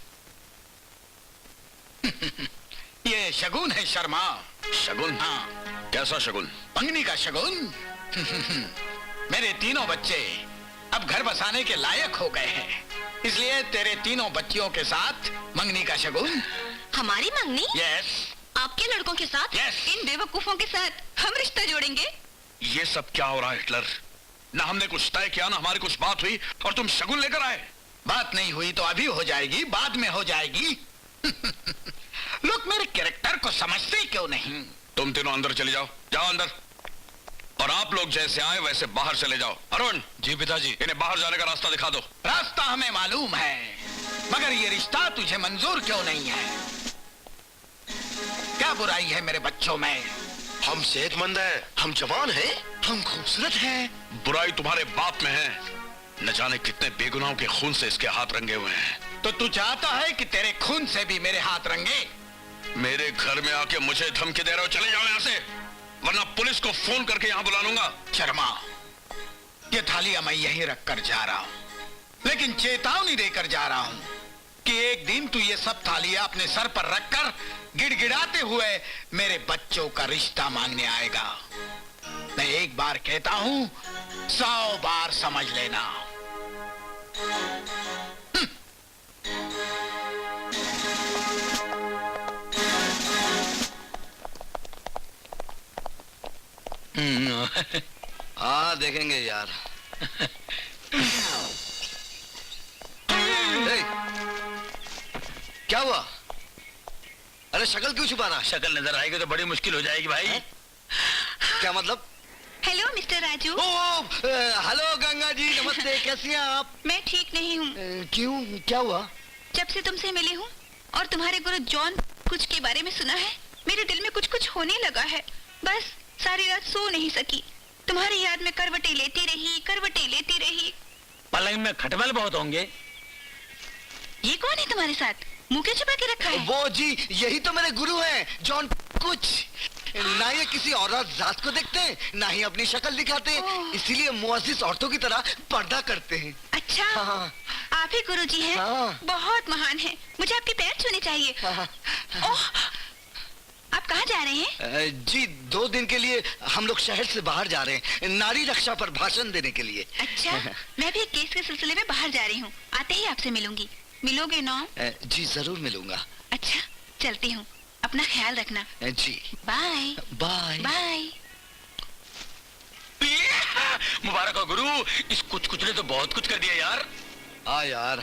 Speaker 1: ये शगुन है शर्मा।
Speaker 2: शगुन?
Speaker 1: हाँ।
Speaker 2: कैसा शगुन?
Speaker 1: मंगनी का शगुन। मेरे तीनों बच्चे अब घर बसाने के लायक हो गए हैं, इसलिए तेरे तीनों बच्चियों के साथ मंगनी का शगुन।
Speaker 9: हमारी मंगनी?
Speaker 1: यस।
Speaker 9: आपके लड़कों के साथ?
Speaker 1: Yes.
Speaker 9: इन बेवकूफों के साथ हम रिश्ता जोड़ेंगे?
Speaker 2: ये सब क्या हो रहा है हिटलर? ना हमने कुछ तय किया, ना हमारी कुछ बात हुई, और तुम शगुन लेकर आए।
Speaker 1: बात नहीं हुई तो अभी हो जाएगी, बाद में हो जाएगी। लोग मेरे कैरेक्टर को समझते क्यों नहीं?
Speaker 2: तुम तीनों अंदर चले जाओ, जाओ अंदर। और आप लोग जैसे आए वैसे बाहर चले जाओ। अरुण। जी पिताजी। इन्हें बाहर जाने का रास्ता दिखा दो।
Speaker 1: रास्ता हमें मालूम है, मगर ये रिश्ता तुझे मंजूर क्यों नहीं है? क्या बुराई है मेरे बच्चों में?
Speaker 3: हम सेहतमंद हैं, हम जवान हैं,
Speaker 1: हम खूबसूरत हैं।
Speaker 2: बुराई तुम्हारे बाप में है। न जाने कितने बेगुनाहों के खून से इसके हाथ रंगे हुए हैं।
Speaker 1: तो तू चाहता है कि तेरे खून से भी मेरे हाथ रंगे?
Speaker 2: मेरे घर में आके मुझे धमकी दे रहे हो? चले जाओ यहाँ से, वरना पुलिस को फोन करके यहाँ बुला लूंगा।
Speaker 1: शर्मा, ये थालियां मैं यहीं रख कर जा रहा हूँ, लेकिन चेतावनी देकर जा रहा हूँ कि एक दिन तू ये सब थालियां अपने सर पर रखकर गिड़गिड़ाते हुए मेरे बच्चों का रिश्ता मांगने आएगा। मैं एक बार कहता हूँ, 100 बार समझ लेना।
Speaker 6: हाँ देखेंगे यार। क्या हुआ? अरे शक्ल क्यों छुपाना?
Speaker 4: शक्ल नजर आएगी तो बड़ी मुश्किल हो जाएगी भाई।
Speaker 6: क्या मतलब?
Speaker 9: Hello mister Raju.
Speaker 6: Hello Ganga ji, नमस्ते। कैसी हैं आप?
Speaker 9: मैं ठीक नहीं हूँ।
Speaker 6: क्यों, क्या हुआ?
Speaker 9: जब से तुमसे मिली हूँ और तुम्हारे गुरु जॉन कुछ के बारे में सुना है, मेरे दिल में कुछ कुछ होने लगा है। बस सारी रात सो नहीं सकी। तुम्हारी याद में करवटें लेती रही।
Speaker 4: पलंग में खटमल बहुत होंगे।
Speaker 9: ये कौन है तुम्हारे साथ? मुंह के छुपा के रखा है?
Speaker 6: वो जी, यही तो मेरे गुरु हैं, जॉन कुछ। ना ये किसी औरत जात को देखते हैं, ना ही अपनी शक्ल दिखाते हैं, इसीलिए मुअज्जिज औरतों की तरह पर्दा करते हैं।
Speaker 9: अच्छा,
Speaker 6: हाँ।
Speaker 9: आप ही गुरुजी हैं?
Speaker 6: हाँ।
Speaker 9: बहुत महान हैं। मुझे आपके पैर छूने चाहिए।
Speaker 6: हाँ।
Speaker 9: ओह, आप कहाँ जा रहे हैं?
Speaker 6: जी 2 दिन के लिए हम लोग शहर से बाहर जा रहे हैं, नारी रक्षा पर भाषण देने के लिए।
Speaker 9: अच्छा, मैं भी एक केस के सिलसिले में बाहर जा रही हूँ। आते ही आपसे मिलूंगी। मिलोगे ना?
Speaker 6: जी जरूर मिलूंगा।
Speaker 9: अच्छा, चलती हूँ। अपना ख्याल रखना।
Speaker 6: जी
Speaker 9: बाय
Speaker 6: बाय।
Speaker 9: बाय।
Speaker 4: मुबारक हो गुरु, इस कुछ ने तो बहुत कुछ कर दिया यार।
Speaker 6: यार,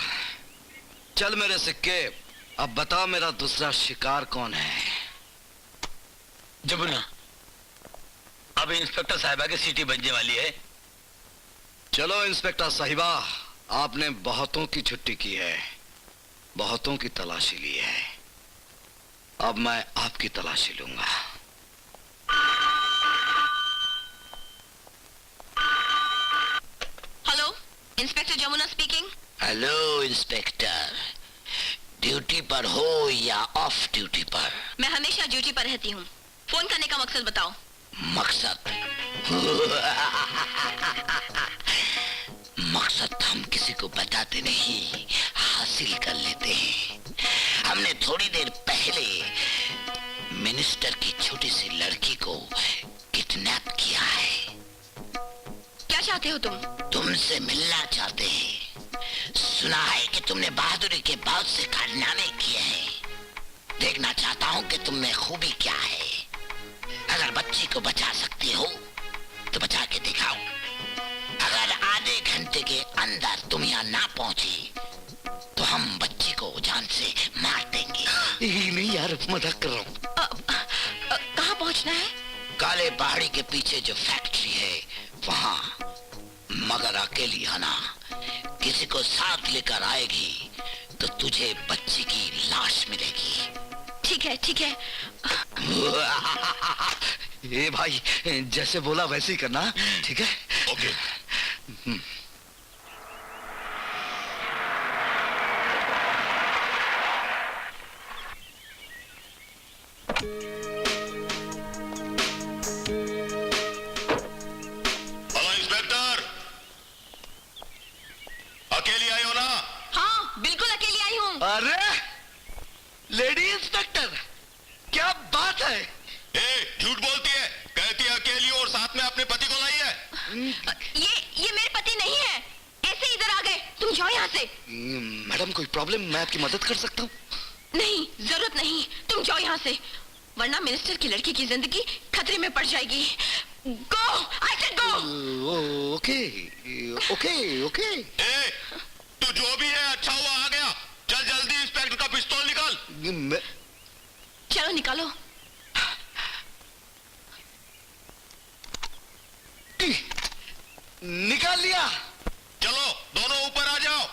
Speaker 6: चल मेरे सिक्के, अब बता मेरा दूसरा शिकार कौन है?
Speaker 4: जमुना, अब इंस्पेक्टर साहिबा की सीटी बजने वाली है।
Speaker 6: चलो इंस्पेक्टर साहिबा, आपने बहुतों की छुट्टी की है, बहुतों की तलाशी ली है, अब मैं आपकी तलाशी लूंगा।
Speaker 9: Hello, inspector Jamuna speaking.
Speaker 1: Hello inspector, duty पर हो या ऑफ ड्यूटी पर?
Speaker 9: मैं हमेशा ड्यूटी पर रहती हूँ। फोन करने का मकसद बताओ।
Speaker 1: मकसद मकसद हम किसी को बताते नहीं, हासिल कर लेते हैं। हमने थोड़ी देर पहले मिनिस्टर की छोटी सी लड़की को किडनैप किया है।
Speaker 9: क्या चाहते हो तुम?
Speaker 1: तुमसे मिलना चाहते हैं। सुना है कि तुमने बहादुरी के बहुत से कारनामे किए हैं। देखना चाहता हूँ कि तुम में खूबी क्या है। अगर बच्ची को बचा सकती हो तो बचा के दिखाओ। अगर आधे घंटे के अंदर तुम यहाँ ना पहुंची तो हम बच्ची को जान से मार देंगे।
Speaker 6: नहीं यार, मजाक कर रहा हूँ।
Speaker 9: कहाँ पहुँचना है?
Speaker 1: काले पहाड़ी के पीछे जो फैक्ट्री है वहाँ, मगर अकेली आना। किसी को साथ लेकर आएगी तो तुझे बच्ची की लाश मिलेगी।
Speaker 9: ठीक है, ठीक है।
Speaker 6: ए भाई, जैसे बोला वैसे ही करना, ठीक है?
Speaker 10: ओके। हेलो इंस्पेक्टर, अकेली आई हो ना?
Speaker 9: हाँ, बिल्कुल अकेली आई हूँ।
Speaker 6: अरे लेडी इंस्पेक्टर, क्या बात है?
Speaker 10: झूठ बोलती है, कहती है अकेली और साथ में अपने पति को लाई है।
Speaker 9: ये मेरे पति नहीं है। ऐसे इधर आ गए। तुम जाओ यहाँ से।
Speaker 6: मैडम कोई प्रॉब्लम? मैं आपकी मदद कर सकता हूँ।
Speaker 9: नहीं, जरूरत नहीं। तुम जाओ यहाँ से, वरना मिनिस्टर की लड़की की जिंदगी खतरे में पड़ जाएगी। Go, I said go.
Speaker 6: Okay okay okay.
Speaker 10: तू जो भी है अच्छा हुआ आ गया। चल जल्दी इंस्पेक्टर का पिस्तौल निकाल।
Speaker 9: चलो निकालो।
Speaker 6: निकाल लिया।
Speaker 10: चलो दोनों ऊपर आ जाओ।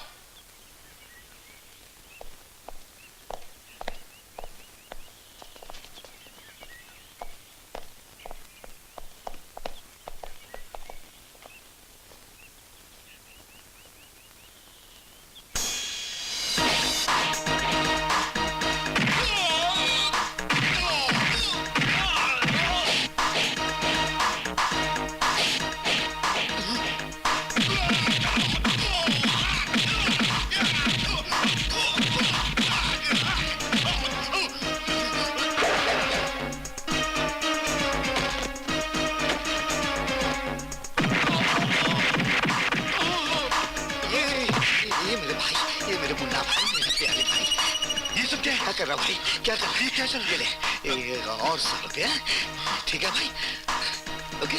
Speaker 6: क्या कर रहा भाई? क्या कर रहा है? क्या चल रहा है? और 100 रुपया, ठीक है भाई? ओके।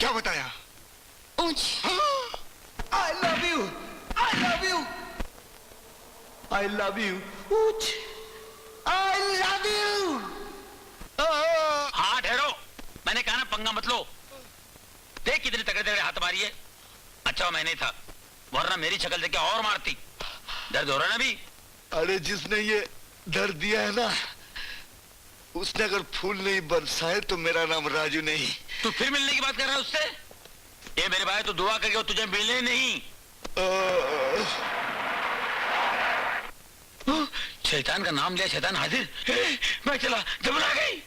Speaker 6: क्या बताया?
Speaker 9: ऊंच।
Speaker 6: I love you. I love you. I love you. ऊंच। I love you.
Speaker 5: हाँ ठहरो, मैंने कहा ना पंगा मत लो। देख कितने तगड़े तगड़े हाथ मारी है। अच्छा मैं नहीं था, वरना मेरी शक्ल देख के और मारती। दर्द हो रहा है ना अभी?
Speaker 6: अरे जिसने ये दर्द दिया है ना, उसने अगर फूल नहीं बरसाए तो मेरा नाम राजू नहीं।
Speaker 5: तू फिर मिलने की बात कर रहा है उससे? ये मेरे भाई तो दुआ करके वो तुझे मिले नहीं। शैतान का नाम लिया, शैतान हाजिर। मैं चला, जमुना गई।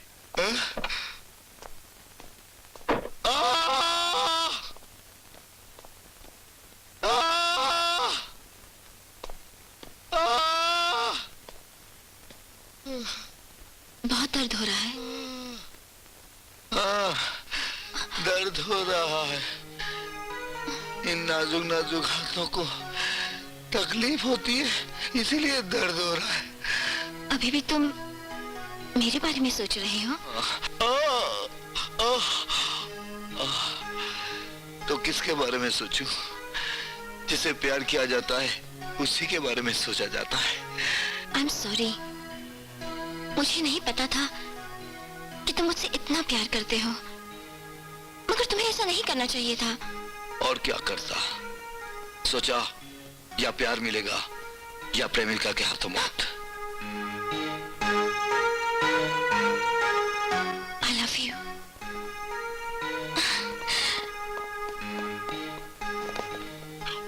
Speaker 9: बहुत दर्द हो रहा है।
Speaker 6: दर्द हो रहा है। इन नाजुक नाजुक हाथों को तकलीफ होती है, इसीलिए दर्द हो रहा है।
Speaker 9: अभी भी तुम मेरे बारे में सोच रहे हो?
Speaker 6: तो किसके बारे में सोचूं? जिसे प्यार किया जाता है उसी के बारे में सोचा जाता है।
Speaker 9: आई एम सॉरी, मुझे नहीं पता था कि तुम मुझसे इतना प्यार करते हो, मगर तुम्हें ऐसा नहीं करना चाहिए था।
Speaker 6: और क्या करता? सोचा या प्यार मिलेगा या प्रेमिका के हाथों मौत।
Speaker 9: I love you.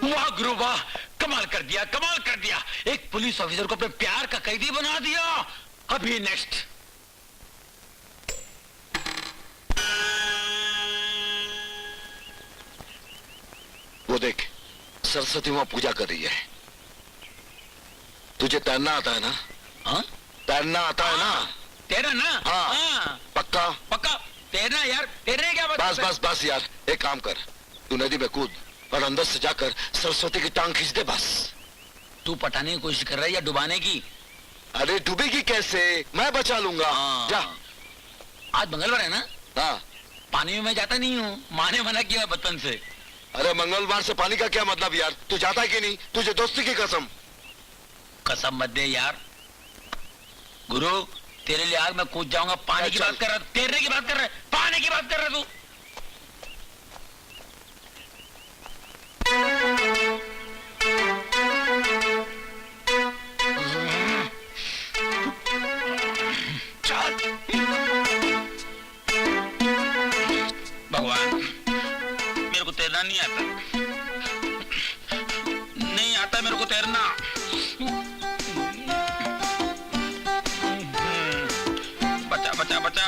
Speaker 5: वाह गुरु वाह, कमाल कर दिया, कमाल कर दिया। एक पुलिस ऑफिसर को अपने प्यार का कैदी बना दिया। अभी नेक्स्ट।
Speaker 6: वो देख, सरस्वती माँ पूजा कर रही है। तुझे तैरना आता है ना?
Speaker 5: हाँ?
Speaker 6: तैरना आता है ना?
Speaker 5: तैरना ना?
Speaker 6: हाँ। पक्का?
Speaker 5: पक्का तैरना यार, तैरने क्या बात?
Speaker 6: बस बस बस यार, एक काम कर, तू नदी में कूद और अंदर से जाकर सरस्वती की टांग खींच दे बस।
Speaker 5: तू पटाने की कोशिश कर रहा है या डुबाने की?
Speaker 6: अरे डूबेगी कैसे, मैं बचा लूंगा। जा।
Speaker 5: आज मंगलवार है ना?
Speaker 6: हाँ।
Speaker 5: पानी में मैं जाता नहीं हूँ, माँ ने मना किया बचपन से।
Speaker 6: अरे मंगलवार से पानी का क्या मतलब यार? तू जाता है कि नहीं? तुझे दोस्ती की कसम।
Speaker 5: कसम मत दे यार। गुरु तेरे लिए आज मैं कूद जाऊंगा। पानी की बात कर रहा, तैरने की बात कर रहा है, पानी की बात कर रहा तू। भगवान मेरे को तैरना नहीं आता, नहीं आता मेरे को तैरना। बचा बचा बचा।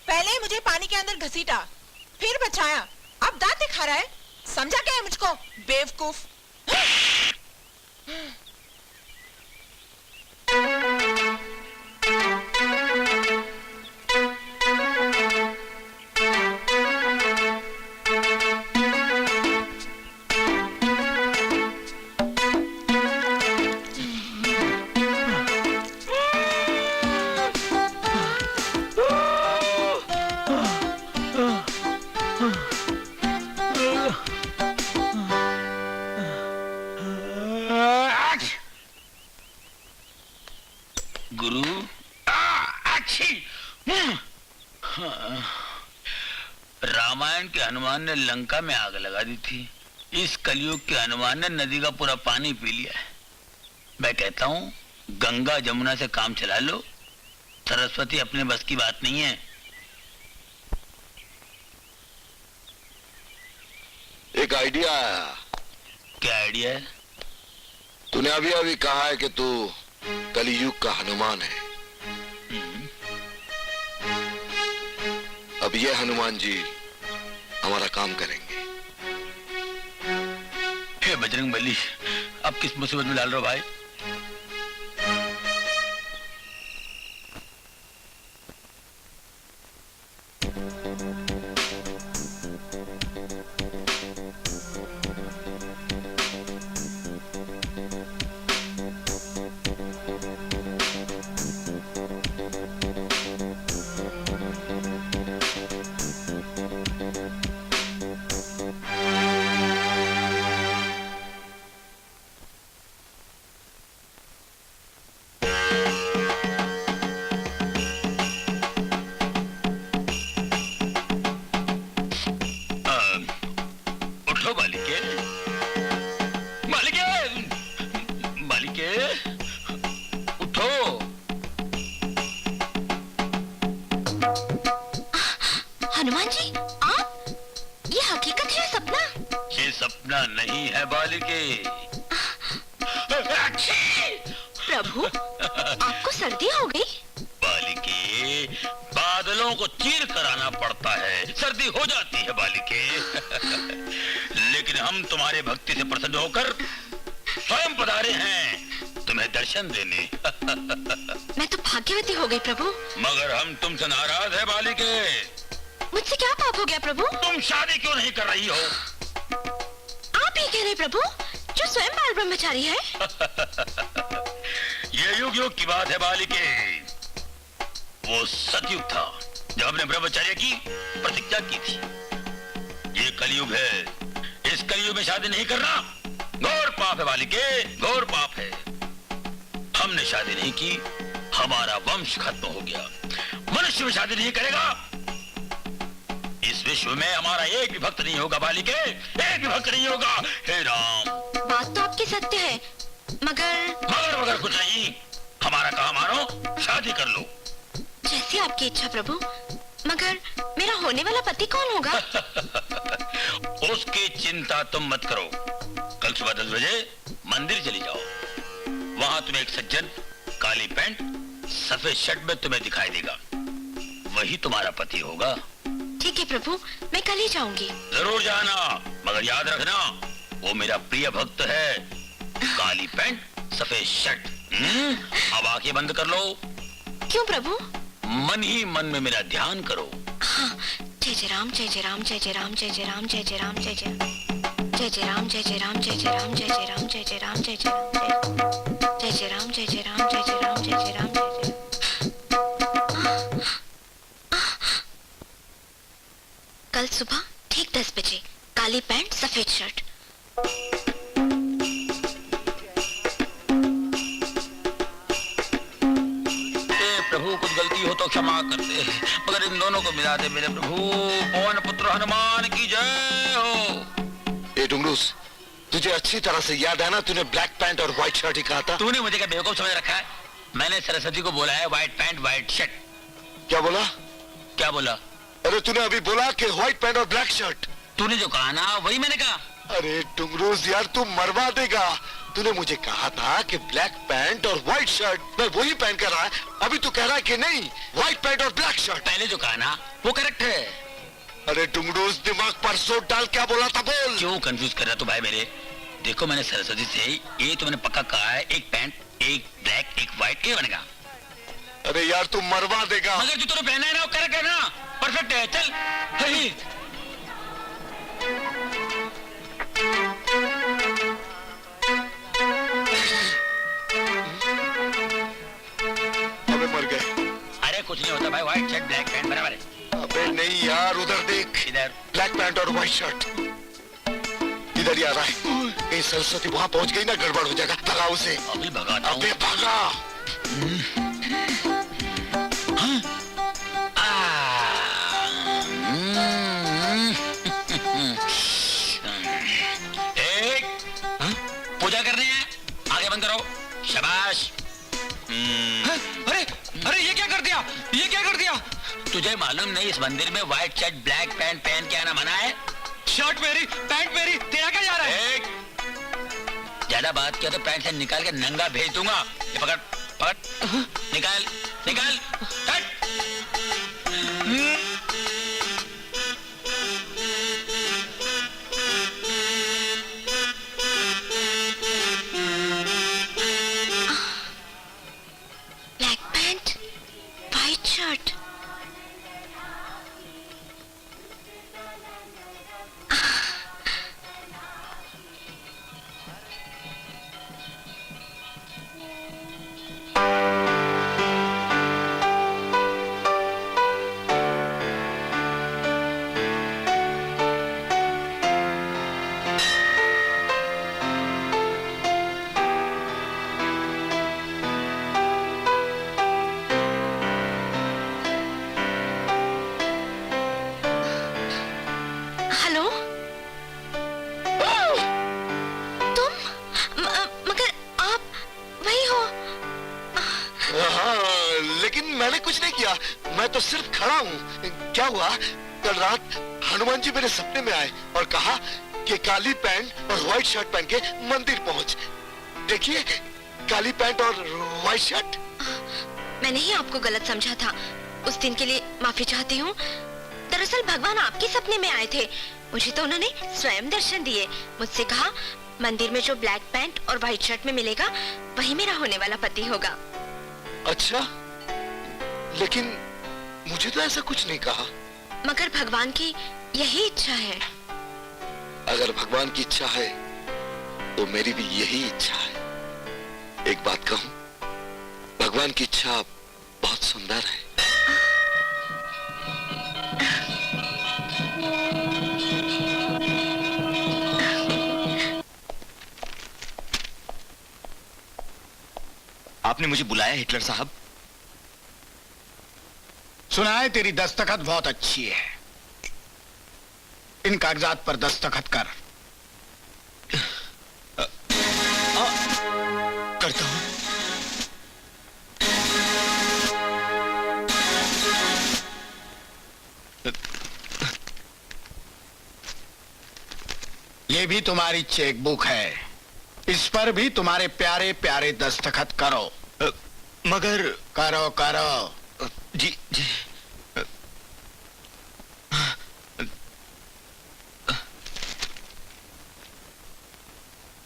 Speaker 8: पहले मुझे पानी के अंदर घसीटा, फिर बचाया, अब दांत दिखा रहा है। समझा क्या है मुझको, बेवकूफ?
Speaker 5: गुरु अच्छी। रामायण के हनुमान ने लंका में आग लगा दी थी, इस कलयुग के हनुमान ने नदी का पूरा पानी पी लिया है। मैं कहता हूँ गंगा जमुना से काम चला लो, सरस्वती अपने बस की बात नहीं है।
Speaker 6: एक आइडिया आया।
Speaker 5: क्या आइडिया है?
Speaker 6: तूने अभी अभी कहा है कि तू कलियुग का हनुमान है। अब ये हनुमान जी हमारा काम करेंगे।
Speaker 5: हे बजरंग बली, अब किस मुसीबत में डाल रहे हो भाई? उठो बालिके, बालिके, बालिके, उठो।
Speaker 9: हनुमान जी, आप? ये हकीकत है सपना?
Speaker 5: ये सपना नहीं है बालिके।
Speaker 9: प्रभु, आपको सर्दी हो गई?
Speaker 5: बालिके, बादलों को चीर कर आना पड़ता है, सर्दी हो जाती है बालिके। लेकिन हम तुम्हारे भक्ति से प्रसन्न होकर स्वयं पधारे हैं तुम्हें दर्शन देने।
Speaker 9: मैं तो भाग्यवती हो गई प्रभु।
Speaker 5: मगर हम तुमसे नाराज है बालिके।
Speaker 9: मुझसे क्या पाप हो गया प्रभु?
Speaker 5: तुम शादी क्यों नहीं कर रही हो?
Speaker 9: आप ही कह रहे प्रभु, जो स्वयं बाल ब्रह्मचारी है।
Speaker 5: ये युग युग की बात है बालिके। वो सतयुग था जब हमने ब्रह्मचर्य की प्रतिज्ञा की थी। ये कलयुग है, इस कलयुग में शादी नहीं करना घोर पाप है बालिके, घोर पाप है। हमने शादी नहीं की, हमारा वंश खत्म हो गया। मनुष्य भी शादी नहीं करेगा। इस विश्व में हमारा एक भी भक्त नहीं होगा बालिके, एक भी भक्त नहीं होगा। हे राम,
Speaker 9: बात तो आपकी सत्य है,
Speaker 5: मगर कुछ नहीं। हमारा कहा मानो, शादी कर लो।
Speaker 9: जैसी आपकी इच्छा प्रभु। मगर मेरा होने वाला पति कौन होगा?
Speaker 5: उसकी चिंता तुम मत करो। कल सुबह 10 बजे मंदिर चली जाओ। वहां तुम्हें एक सज्जन काली पैंट सफेद शर्ट में तुम्हें दिखाई देगा, वही तुम्हारा पति होगा।
Speaker 9: ठीक है प्रभु, मैं कल ही जाऊंगी।
Speaker 5: जरूर जाना, मगर याद रखना वो मेरा प्रिय भक्त है। काली पैंट सफेद शर्ट। अब आंखें बंद कर लो।
Speaker 9: क्यों प्रभु?
Speaker 5: मन ही मन में मेरा ध्यान करो।
Speaker 9: हाँ, जय जय राम, जय जय राम, जय जय राम, जय जय राम, जय जय राम, जय जय जय जय राम, जय जय राम, जय जय राम, जय जय राम, जय जय राम, जय जय राम, जय जय राम, जय जय राम, जय जय राम, जय जय राम, जय जय। कल सुबह ठीक 10 बजे, काली पैंट सफेद शर्ट।
Speaker 5: प्रभु कुछ गलती हो तो क्षमा कर दे, मगर इन दोनों को मिला दे मेरे प्रभु। पवन पुत्र हनुमान की जय हो।
Speaker 6: ए डुंगरूस, तुझे अच्छी तरह से याद है ना, तूने ब्लैक पैंट और व्हाइट शर्ट ही कहा था।
Speaker 5: तूने मुझे क्या बेवकूफ समझ रखा है? मैंने सरस्वती को बोला है व्हाइट पैंट व्हाइट शर्ट।
Speaker 6: क्या बोला?
Speaker 5: क्या बोला?
Speaker 6: अरे तूने अभी बोला कि व्हाइट पैंट और ब्लैक शर्ट।
Speaker 5: तूने जो कहा ना वही मैंने कहा।
Speaker 6: अरे डुंगरूस यार, तू मरवा देगा। तूने मुझे कहा था कि ब्लैक पैंट और व्हाइट शर्ट, मैं वही पहन कर रहा है। अभी तू कह रहा है कि नहीं, व्हाइट पैंट और ब्लैक शर्ट।
Speaker 5: पहले जो कहा ना वो करेक्ट है।
Speaker 6: अरे डुंगरूस, दिमाग पर सोट डाल, क्या बोला था बोल।
Speaker 5: क्यों कंफ्यूज कर रहा तू भाई मेरे? देखो मैंने सरस्वती से ये तो मैंने पक्का कहा है, एक पैंट एक ब्लैक एक व्हाइट, ये बनेगा।
Speaker 6: अरे यार तू मरवा देगा।
Speaker 5: मगर जो तूने पहना है ना वो करेक्ट है ना, परफेक्ट है। चल सही।
Speaker 6: अबे मर गए।
Speaker 5: अरे कुछ नहीं होता भाई, व्हाइट शर्ट ब्लैक पैंट बराबर है।
Speaker 6: अबे नहीं यार, उधर देख।
Speaker 5: इधर
Speaker 6: ब्लैक पैंट और व्हाइट शर्ट इधर ही आ रहा है। कहीं सरस्वती वहां पहुंच गई ना, गड़बड़ हो जाएगा। भगा उसे।
Speaker 5: अभी भगाता हूं।
Speaker 6: अबे भगा।
Speaker 5: शाबाश।
Speaker 2: अरे अरे ये क्या कर दिया, ये क्या कर दिया?
Speaker 5: तुझे मालूम नहीं इस मंदिर में व्हाइट शर्ट ब्लैक पैंट पहन के आना मना है?
Speaker 2: शर्ट मेरी, पैंट मेरी, तेरा क्या जा रहा है?
Speaker 5: ज्यादा बात किया तो पैंट से निकाल के नंगा भेज दूंगा। ये पकड़ पकड़, निकाल निकाल, हट।
Speaker 12: Black pant, white shirt. Hello, तुम मगर आप वही हो?
Speaker 6: हाँ, लेकिन मैंने कुछ नहीं किया, मैं तो सिर्फ खड़ा हूँ। क्या हुआ? कल रात हनुमान जी मेरे सपने में आए और कहा कि काली पैंट और व्हाइट शर्ट पहन के मंदिर पहुँच। देखिए, काली पैंट और व्हाइट शर्ट।
Speaker 12: मैंने ही आपको गलत समझा था। उस दिन के लिए माफी चाहती हूँ। दरअसल भगवान आपके सपने में आए थे। मुझे तो उन्होंने स्वयं दर्शन दिए। मुझसे कहा मंदिर में जो ब्लैक पैंट और व्हाइट शर्ट में मिलेगा वही मेरा होने वाला पति होगा।
Speaker 6: अच्छा, लेकिन मुझे तो ऐसा कुछ नहीं कहा।
Speaker 12: मगर भगवान की यही इच्छा है।
Speaker 6: अगर भगवान की इच्छा है तो मेरी भी यही इच्छा है। एक बात कहूं, भगवान की इच्छा बहुत सुंदर है।
Speaker 10: आपने मुझे बुलाया हिटलर साहब?
Speaker 1: सुना है तेरी दस्तखत बहुत अच्छी है। इन कागजात पर दस्तखत कर।
Speaker 10: करता हूं।
Speaker 1: ये भी तुम्हारी चेक बुक है। इस पर भी तुम्हारे प्यारे प्यारे दस्तखत करो।
Speaker 10: मगर
Speaker 1: करो करो।
Speaker 10: जी जी।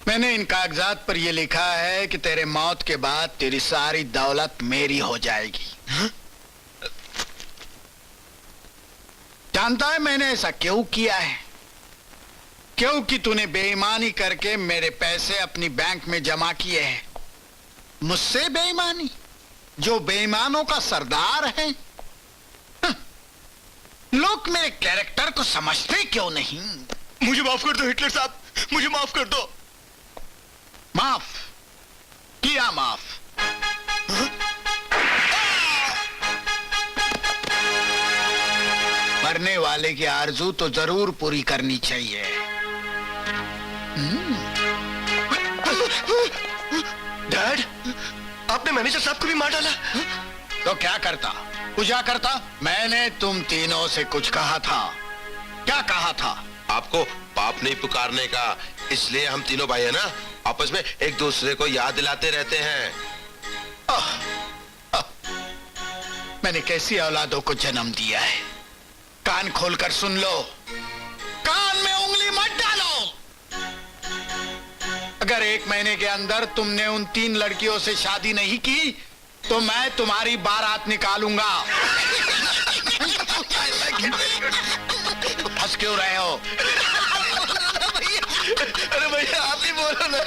Speaker 1: मैंने इन कागजात पर यह लिखा है कि तेरे मौत के बाद तेरी सारी दौलत मेरी हो जाएगी। जानता है मैंने ऐसा क्यों किया है? क्योंकि तूने बेईमानी करके मेरे पैसे अपनी बैंक में जमा किए हैं। मुझसे बेईमानी, जो बेईमानों का सरदार है। लोग मेरे कैरेक्टर को समझते क्यों नहीं?
Speaker 10: मुझे माफ कर दो हिटलर साहब, मुझे माफ कर दो।
Speaker 1: माफ किया? माफ? मरने वाले की आरजू तो जरूर पूरी करनी चाहिए।
Speaker 6: डैड, आपने मैनेजर साहब को भी मार डाला?
Speaker 1: तो क्या करता? पूजा करता? मैंने तुम तीनों से कुछ कहा था। क्या कहा था?
Speaker 3: आपको पाप नहीं पुकारने का, इसलिए हम तीनों भाई है ना, आपस में एक दूसरे को याद दिलाते रहते हैं।
Speaker 1: मैंने कैसी औलादों को जन्म दिया है। कान खोलकर सुन लो, कान में उंगली मत डालो। अगर 1 महीने के अंदर तुमने उन 3 लड़कियों से शादी नहीं की तो मैं तुम्हारी बारात निकालूंगा। हंस क्यों रहे हो?
Speaker 6: अरे भैया, आप ही बोलो ना।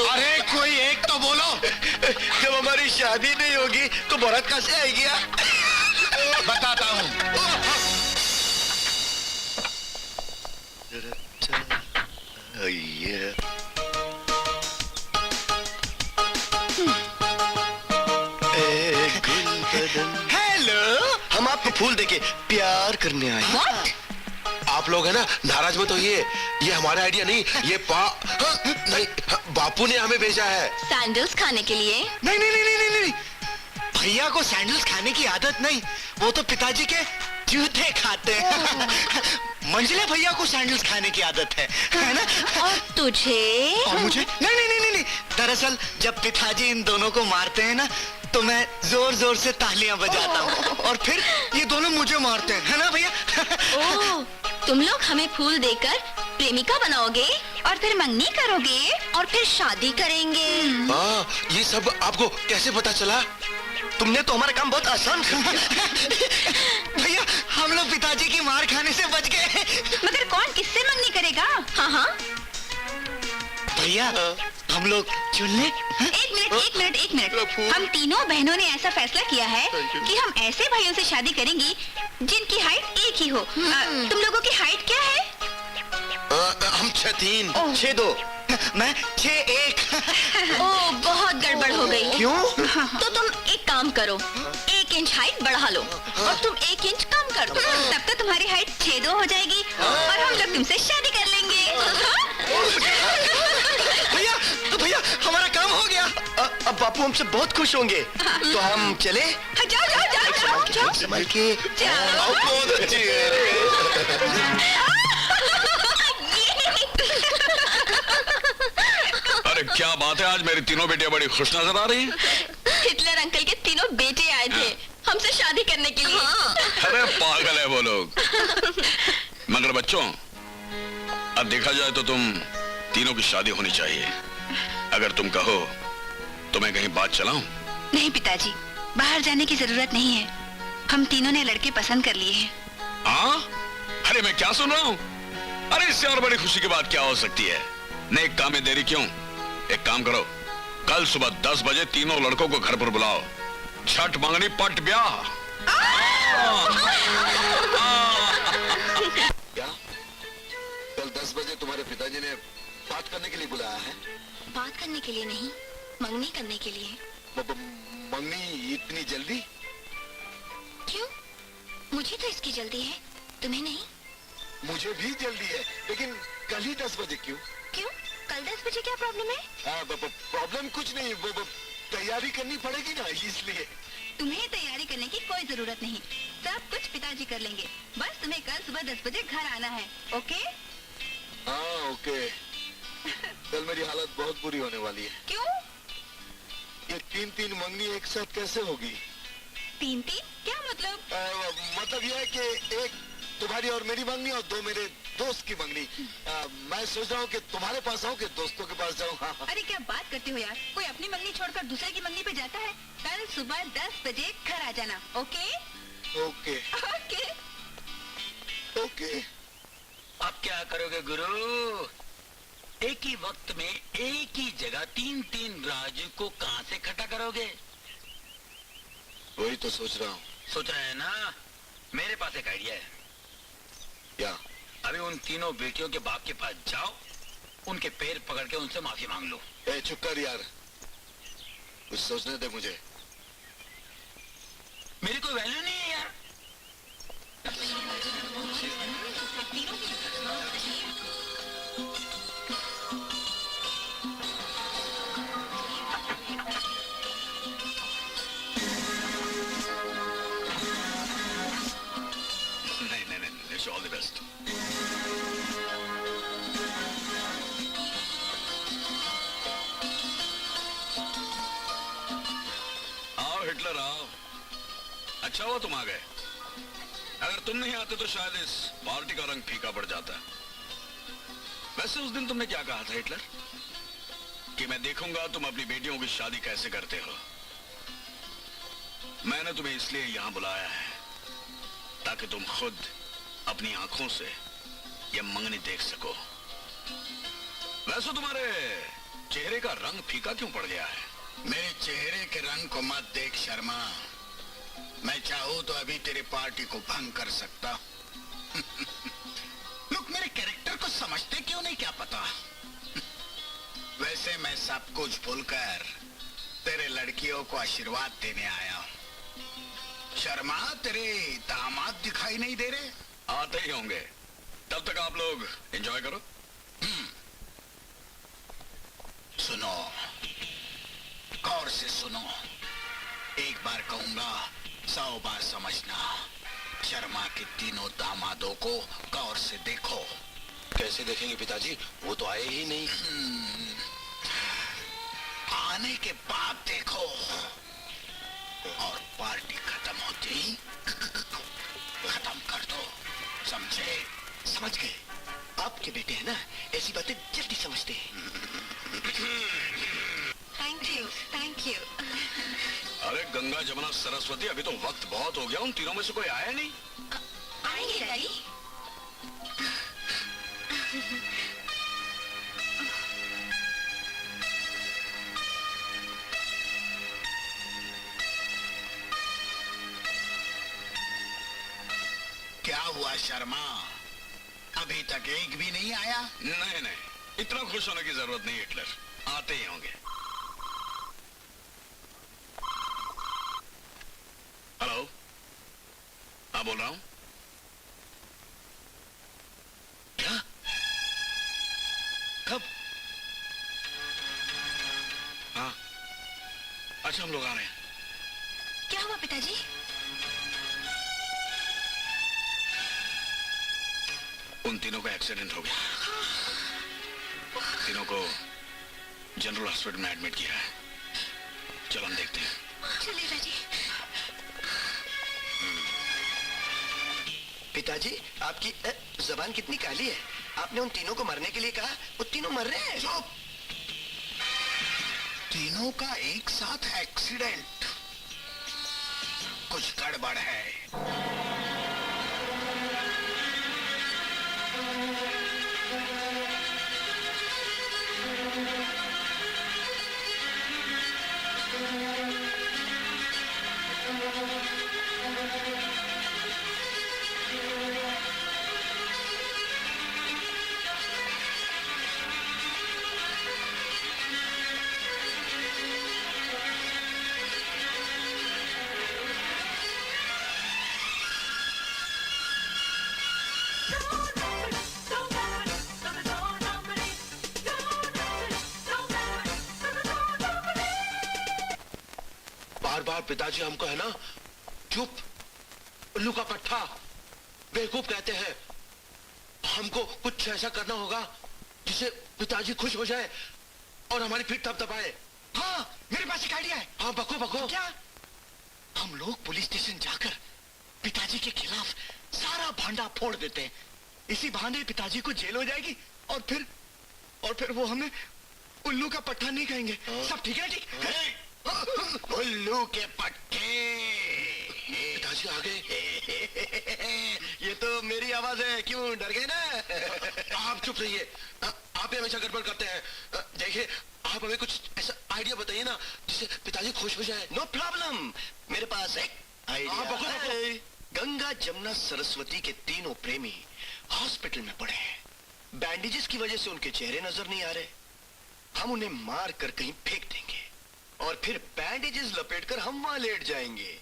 Speaker 1: अरे कोई एक तो बोलो।
Speaker 6: जब हमारी शादी नहीं होगी तो बारात कहां से आएगी?
Speaker 1: बताता हूं।
Speaker 6: हेलो, हम आपको फूल देके प्यार करने आए।
Speaker 9: What?
Speaker 6: आप
Speaker 3: लोग है ना, नाराज मत होइए, ये हमारा आइडिया नहीं, ये नहीं, बापू ने हमें भेजा है।
Speaker 12: सैंडल्स खाने के लिए?
Speaker 6: नहीं नहीं नहीं नहीं नहीं, भैया को सैंडल्स खाने की आदत नहीं, वो तो पिताजी के जूते खाते हैं। मंजिला भैया को सैंडल्स खाने की आदत है ना?
Speaker 12: और तुझे?
Speaker 6: और मुझे? नहीं नहीं नहीं नहीं, दरअसल जब पिताजी इन दोनों को मारते हैं ना, तो मैं जोर जोर से तालियां बजाता हूँ और फिर ये दोनों मुझे मारते हैं, है ना भैया?
Speaker 12: ओह, तुम लोग हमें फूल देकर प्रेमिका बनाओगे और फिर मंगनी करोगे और फिर शादी करेंगे।
Speaker 3: हाँ, ये सब आपको कैसे पता चला?
Speaker 6: तुमने तो हमारा काम बहुत आसान कर दिया। भैया, हम लोग पिताजी की मार खाने से बच गए।
Speaker 9: मगर कौन किससे मंगनी करेगा?
Speaker 12: हाँ हाँ,
Speaker 6: भैया हम लोग चुन ले।
Speaker 9: एक मिनट। हम तीनों बहनों ने ऐसा फैसला किया है कि हम ऐसे भाइयों से शादी करेंगी जिनकी हाइट एक ही हो। तुम लोगों की हाइट क्या है?
Speaker 3: हम 6'3",
Speaker 6: 6'2", मैं 6'1".
Speaker 12: ओह, बहुत गड़बड़ हो गई।
Speaker 6: क्यों?
Speaker 12: तो तुम एक काम करो, 1 इंच हाइट बढ़ा लो और तुम 1 इंच कम कर दो।
Speaker 9: तब तो तुम्हारी हाइट 6'2" हो जाएगी और हम लोग तुमसे शादी कर लेंगे।
Speaker 6: भैया हमारा काम हो गया। अब बापू हमसे बहुत खुश होंगे। तो हम चले?
Speaker 9: जाओ।
Speaker 6: संभल के।
Speaker 3: बहुत अच्छी है।
Speaker 5: अरे क्या बात है, आज मेरी तीनों बेटियां बड़ी खुश नजर आ रही हैं।
Speaker 12: हिटलर अंकल के तीनों बेटे आए थे हमसे शादी करने के लिए।
Speaker 5: अरे पागल है वो लोग। मगर बच्चों, अब देखा जाए तो तुम तीनों की शादी होनी चाहिए। अगर तुम कहो तो मैं कहीं बात चलाऊं?
Speaker 9: नहीं पिताजी, बाहर जाने की जरूरत नहीं है। हम तीनों ने लड़के पसंद कर लिए हैं।
Speaker 5: हाँ? अरे मैं क्या सुन रहा हूँ? अरे इससे और बड़ी खुशी की बात क्या हो सकती है? नेक काम में देरी क्यों? एक काम करो, कल सुबह 10 बजे तीनों लड़कों को घर पर बुलाओ। छठ मंगनी पट ब्याह।
Speaker 6: क्या? कल 10 बजे तुम्हारे पिताजी ने बात करने के लिए बुलाया है?
Speaker 12: बात करने के लिए नहीं, मंगनी करने के लिए।
Speaker 6: मंगनी इतनी जल्दी?
Speaker 12: क्यों? मुझे तो इसकी जल्दी है, तुम्हें नहीं?
Speaker 6: मुझे भी जल्दी है, लेकिन कल ही 10 बजे क्यों?
Speaker 12: क्यों? कल 10 बजे क्या प्रॉब्लम है?
Speaker 6: प्रॉब्लम कुछ नहीं, वो तैयारी करनी पड़ेगी ना, इसलिए।
Speaker 9: तुम्हें तैयारी करने की कोई जरूरत नहीं, सब कुछ पिताजी कर लेंगे। बस तुम्हें कल सुबह 10 बजे घर आना है। ओके?
Speaker 6: हाँ ओके। कल मेरी हालत बहुत बुरी होने वाली है।
Speaker 9: क्यों?
Speaker 6: ये 3-3 मंगनी एक साथ कैसे होगी?
Speaker 9: 3-3 क्या मतलब?
Speaker 6: मतलब यह है कि एक तुम्हारी और मेरी मंगनी और 2 मेरे दोस्त की मंगनी। मैं सोच रहा हूँ कि तुम्हारे पास आऊँ कि दोस्तों के पास जाऊँ। हाँ।
Speaker 9: अरे क्या बात करते हो यार, कोई अपनी मंगनी छोड़कर दूसरे की मंगनी पे जाता है? कल सुबह 10 बजे घर आ जाना। ओके?
Speaker 6: Okay
Speaker 9: okay.
Speaker 6: ओके।
Speaker 4: अब क्या करोगे गुरु? एक ही वक्त में एक ही जगह 3-3 राजू को कहां से इकट्ठा करोगे?
Speaker 6: वही तो सोच रहा हूँ।
Speaker 4: सोच रहे हैं ना? मेरे पास एक आइडिया है।
Speaker 6: क्या?
Speaker 4: अभी उन तीनों बेटियों के बाप के पास जाओ, उनके पैर पकड़ के उनसे माफी मांग लो।
Speaker 6: ए चुप कर यार, कुछ सोचने दे मुझे।
Speaker 4: मेरी कोई वैल्यू नहीं है यार।
Speaker 5: नहीं, ऑल द बेस्ट। आओ हिटलर आओ। अच्छा हुआ तुम आ गए। अगर तुम नहीं आते तो शायद इस पार्टी का रंग फीका पड़ जाता। वैसे उस दिन तुमने क्या कहा था हिटलर? कि मैं देखूंगा तुम अपनी बेटियों की शादी कैसे करते हो। मैंने तुम्हें इसलिए यहां बुलाया है ताकि तुम खुद अपनी आंखों से यह मंगनी देख सको। वैसे तुम्हारे चेहरे का रंग फीका क्यों पड़ गया है?
Speaker 1: मेरे चेहरे के रंग को मत देख शर्मा, मैं चाहूं तो अभी तेरी पार्टी को भंग कर सकता। लोग मेरे कैरेक्टर को समझते क्यों नहीं क्या पता। वैसे मैं सब कुछ भूलकर तेरे लड़कियों को आशीर्वाद देने आया हूं। शर्मा, तेरे दामाद दिखाई नहीं दे रहे?
Speaker 5: आते ही होंगे,
Speaker 2: तब तक आप लोग एंजॉय करो।
Speaker 1: सुनो, गौर से सुनो, एक बार कहूंगा 100 बार समझना। शर्मा के तीनों दामादों को गौर से देखो।
Speaker 3: कैसे देखेंगे पिताजी, वो तो आए ही नहीं।
Speaker 1: आने के बाद देखो, और पार्टी खत्म होते ही खत्म कर दो, समझे?
Speaker 6: समझ गए। आपके बेटे हैं ना, ऐसी बातें जल्दी समझते हैं।
Speaker 12: Thank you, thank you.
Speaker 2: अरे गंगा जमुना सरस्वती, अभी तो वक्त बहुत हो गया, उन तीनों में से कोई आया नहीं।
Speaker 12: आएंगे डैडी।
Speaker 1: क्या हुआ शर्मा, अभी तक एक भी नहीं आया?
Speaker 2: नहीं नहीं, इतना खुश होने की जरूरत नहीं हिटलर, आते ही होंगे। हेलो, हाँ बोल रहा हूं। क्या? कब? हाँ, अच्छा हम लोग आ रहे हैं।
Speaker 12: क्या हुआ पिताजी?
Speaker 2: उन तीनों का एक्सीडेंट हो गया। तीनों को जनरल हॉस्पिटल में एडमिट किया है। चलो हम देखते हैं।
Speaker 12: चलिए दादी।
Speaker 6: पिताजी, आपकी जबान कितनी काली है। आपने उन तीनों को मरने के लिए कहा, वो तीनों मर रहे हैं।
Speaker 1: चुप! तीनों का एक साथ एक्सीडेंट, कुछ गड़बड़ है।
Speaker 3: बार बार पिताजी हमको है ना चुप, उल्लू का पट्टा, बेवकूफ कहते हैं। हमको कुछ ऐसा करना होगा जिससे पिताजी खुश हो जाए और हमारी पीठ थपथपाए।
Speaker 6: हाँ, मेरे पास एक आइडिया है।
Speaker 3: हाँ बको बको।
Speaker 6: क्या? हम लोग पुलिस स्टेशन जाकर पिताजी के खिलाफ सारा भांडा फोड़ देते हैं। इसी बहाने पिताजी को जेल हो जाएगी और फिर वो हमें उल्लू का पट्टा नहीं कहेंगे। सब ठीक है? ठीक है?
Speaker 1: उल्लू के पट्टे।
Speaker 3: पिताजी आ गए।
Speaker 6: ये तो मेरी आवाज है, क्यों डर गए ना?
Speaker 3: आप चुप रहिए, आप ही हमेशा गड़बड़ करते हैं। देखिए, आप हमें कुछ ऐसा आइडिया बताइए ना जिससे पिताजी खुश हो जाए।
Speaker 6: नो प्रॉब्लम, मेरे पास एक आइडिया है। गंगा जमुना सरस्वती के तीनों प्रेमी हॉस्पिटल में पड़े हैं। बैंडेजेस की वजह से उनके चेहरे नजर नहीं आ रहे। हम उन्हें मार कर कहीं फेंक देंगे और फिर बैंडेजेस लपेटकर हम वहां लेट जाएंगे।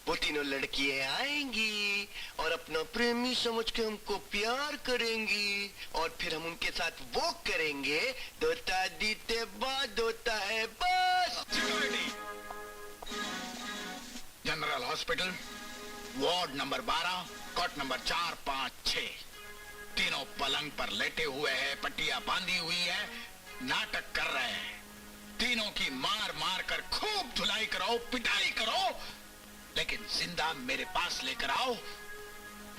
Speaker 6: वो तीनों लड़कियां आएंगी और अपना प्रेमी समझ के हमको प्यार करेंगी और फिर हम उनके साथ वो करेंगे। दोता दीते बाद होता है बस।
Speaker 1: General hospital, ward number 12, cot number 4, 5, 6। तीनों पलंग पर लेटे हुए हैं, पट्टियां बांधी हुई है, नाटक कर रहे हैं। तीनों की मार मार कर खूब धुलाई कराओ, पिटाई करो, लेकिन जिंदा मेरे पास लेकर आओ,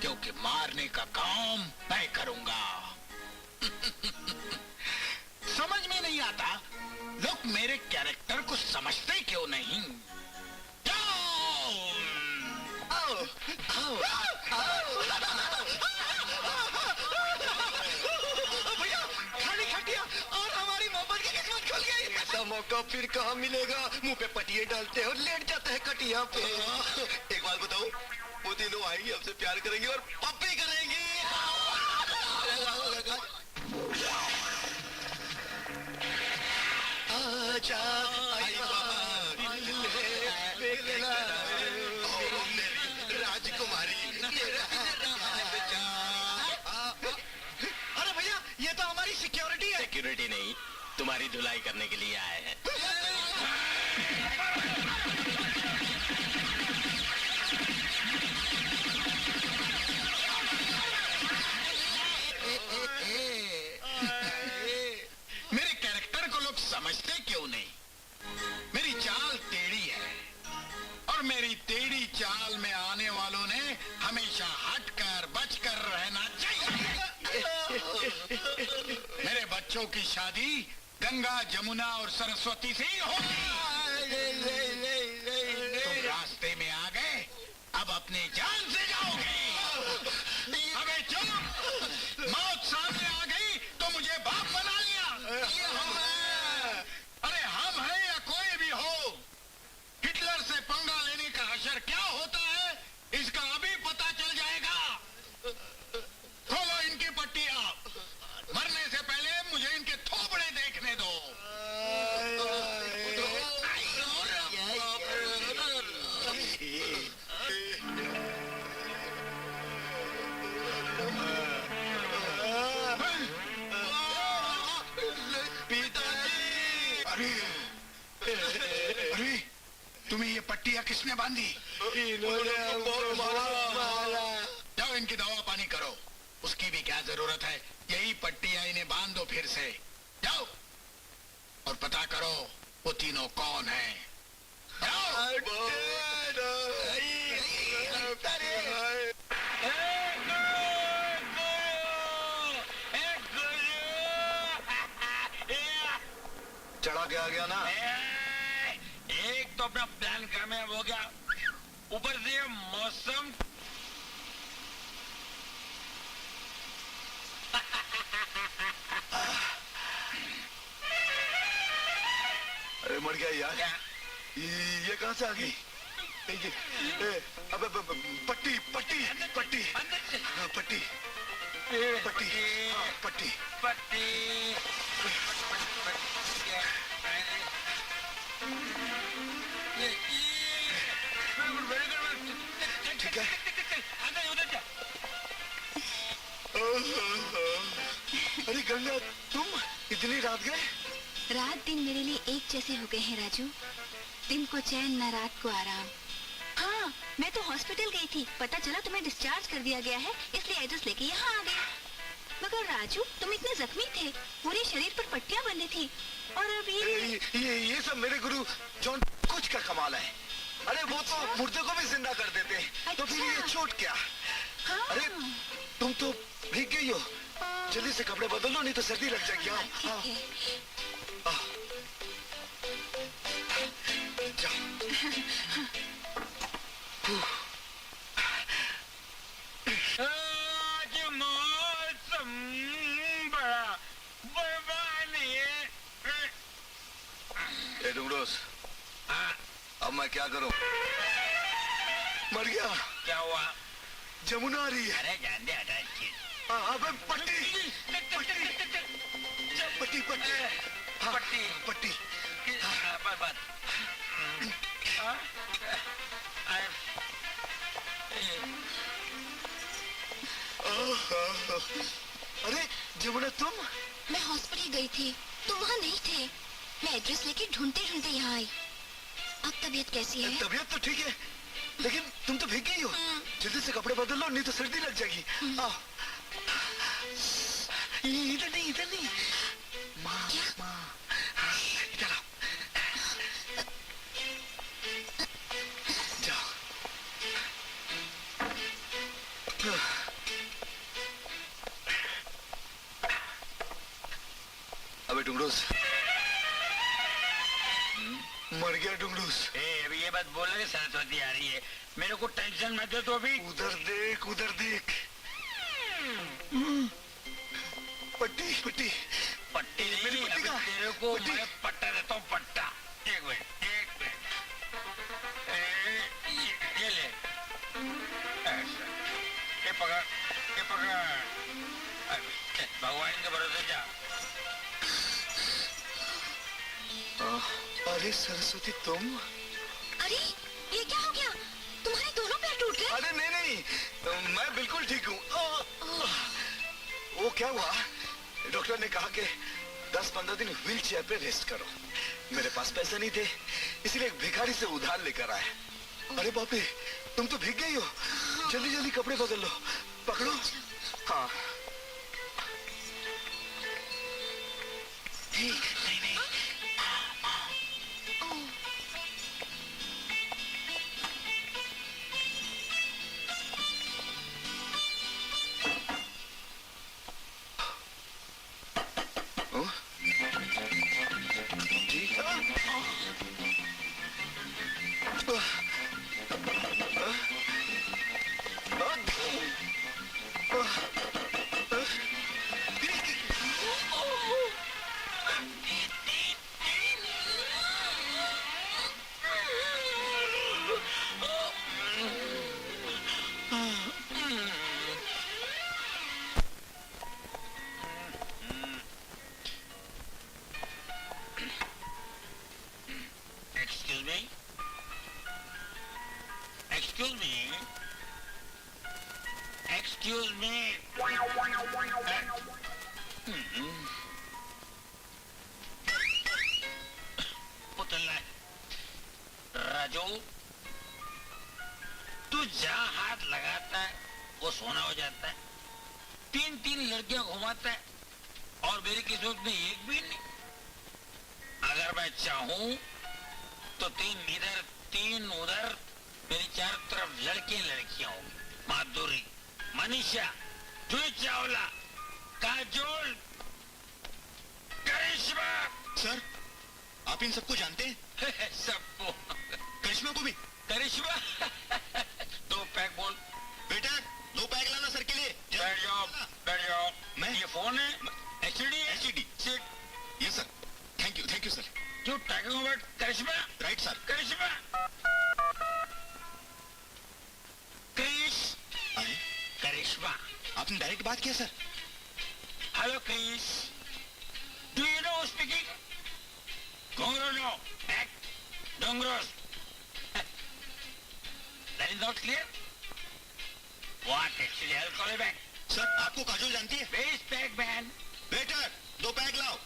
Speaker 1: क्योंकि मारने का काम मैं करूंगा। समझ में नहीं आता, लोग मेरे कैरेक्टर को समझते क्यों नहीं?
Speaker 6: आओ, आओ, भैया, खाली खटिया और हमारी मोहब्बत की किस्मत खुल गई। ऐसा मौका फिर कहाँ मिलेगा? मुंह पे पटिए डालते हैं और लेट जाते हैं खटिया पे। एक बात बताओ, वो तीनों आएंगे, हमसे प्यार करेंगे और पप्पी करेंगी। आजा, राजकुमारी,
Speaker 2: तुम्हारी धुलाई करने के लिए आए हैं।
Speaker 1: मेरे कैरेक्टर को लोग समझते क्यों नहीं? मेरी चाल टेढ़ी है और मेरी टेढ़ी चाल में आने वालों ने हमेशा हटकर बचकर रहना चाहिए। मेरे बच्चों की शादी गंगा, जमुना और सरस्वती से ही होगी। तुम रास्ते में आ गए, अब अपनी जान से जाओगे। अबे चुप! मौत सामने आ गई तो मुझे बाप बना लिया। अरे हम हैं या कोई भी हो, हिटलर से पंगा लेने का हशर क्या होता है इसका अभी पता चल जाएगा। खोलो इनकी पट्टियां, मरने से पहले मुझे इनके थोबड़े देखने दो। अरे तुम्हें ये पट्टियां किसने बांधी?
Speaker 6: इन्होंने हमको मारा।
Speaker 1: जाओ इनकी दवा पानी करो। उसकी भी क्या जरूरत है, यही पट्टियां इन्हें बांध दो फिर से। जाओ और पता करो वो तीनों कौन हैं।
Speaker 6: चढ़ा के आ गया ना।
Speaker 5: एक तो अपना प्लान कामयाब हो गया, ऊपर से ये मौसम।
Speaker 6: अरे मर गया यार। ये कहां से आ गई? अब पट्टी पट्टी पट्टी पट्टी पट्टी पट्टी
Speaker 5: पट्टी।
Speaker 6: ठीक है। अरे गंगा, तुम इतनी रात गए?
Speaker 9: रात दिन मेरे लिए एक जैसे हो गए हैं राजू। दिन को चैन न रात को आराम। हाँ, मैं तो हॉस्पिटल गई थी, पता चला तुम्हें डिस्चार्ज कर दिया गया है, इसलिए एड्रेस लेके यहाँ आ गई। मगर राजू, तुम इतने जख्मी थे, पूरे शरीर पर पट्टियां बंधी थी, और अब
Speaker 6: ये सब मेरे गुरु जॉन कुछ का कमाल है। अरे वो तो मुर्दे को भी जिंदा कर देते हैं, तो फिर ये चोट क्या?
Speaker 9: हाँ।
Speaker 6: अरे तुम तो भीग गई हो, जल्दी से कपड़े बदल लो नहीं तो सर्दी लग जाएगी। आओ आओ
Speaker 5: आज मौसम बड़ा बर्बाद है।
Speaker 6: डुंगरोस, अब मैं क्या करूं? मर गया।
Speaker 5: क्या हुआ?
Speaker 6: जमुना आ रही है।
Speaker 5: अरे जान दे, हटा इसकी।
Speaker 6: अबे पट्टी पट्टी पट्टी पट्टी
Speaker 5: पट्टी
Speaker 6: पट्टी।
Speaker 5: बर्बाद।
Speaker 6: अरे जमुना, तुम?
Speaker 9: मैं हॉस्पिटल गई थी, तुम वहाँ नहीं थे। मैं एड्रेस लेके ढूंढते ढूंढते यहाँ आई। अब तबीयत कैसी है?
Speaker 6: तबीयत तो ठीक है, लेकिन तुम तो भीग गई हो। जल्दी से कपड़े बदल लो नहीं तो सर्दी लग जाएगी। आओ। इधर नहीं, इधर नहीं। माँ माँ, इधर आओ। जाओ। अबे डुंगरूस, मर गया डुंगरूस।
Speaker 5: अभी ये बात बोलना कि सरस्वती आ रही है, मेरे को टेंशन मत दे। तो अभी
Speaker 6: उधर देख, उधर देख। पट्टी पट्टी
Speaker 5: पट्टी नहीं,
Speaker 6: मेरी पट्टी
Speaker 5: अभी
Speaker 6: कहाँ?
Speaker 5: तेरे को
Speaker 6: पट्टी?
Speaker 5: मैं पट्टा देता हूँ, पट्टा। एक मिनट, एक मिनट। ये ले, ऐसा। ये पकड़, ये पकड़। भगवान के भरोसे जा।
Speaker 6: अरे सरस्वती, तुम?
Speaker 9: अरे ये क्या हो गया? तुम्हारे दोनों पैर टूट गए?
Speaker 6: अरे नहीं नहीं, मैं बिल्कुल ठीक हूँ। वो क्या हुआ, डॉक्टर ने कहा कि 10-15 दिन व्हील चेयर पे रेस्ट करो। मेरे पास पैसे नहीं थे, इसलिए एक भिखारी से उधार लेकर आए। अरे बाप रे, तुम तो भीग गई हो। जल्दी जल्दी कपड़े बदल लो। पकड़ो। हाँ। नहीं नहीं।
Speaker 5: Excuse me? Excuse me? Excuse me? पुतला राजू, तू जहाँ हाथ लगाता है वो सोना हो जाता है। 3-3 लड़कियां घुमाता है और मेरी किस्मत में एक भी नहीं। अगर मैं चाहूं तो 3 इधर 3 उधर, मेरी चारों तरफ लड़कियां होंगी। माधुरी, मनीषा, जूही चावला, काजोल, करिश्मा।
Speaker 6: सर, आप इन सबको जानते हैं?
Speaker 5: सबको।
Speaker 6: करिश्मा को भी?
Speaker 5: करिश्मा 2 पैक बोल।
Speaker 6: बेटा 2 पैक लाना सर के लिए।
Speaker 5: बैठ जाओ, बैठ जाओ।
Speaker 6: मैं?
Speaker 5: ये फोन है? HD
Speaker 6: sit. Yes sir. Thank you sir.
Speaker 5: You talking about Karishma?
Speaker 6: Right sir.
Speaker 5: Karishma. Krish. Karishma.
Speaker 6: आपने डायरेक्ट बात किया sir?
Speaker 5: Hello Krish. Do you know speaking? Gongro no. Act. Dongros. That is not clear? What actually? I'll call you back.
Speaker 6: Sir, आपको काजोल जानती है?
Speaker 5: Where is pack man?
Speaker 6: बेटा 2 pack लाओ।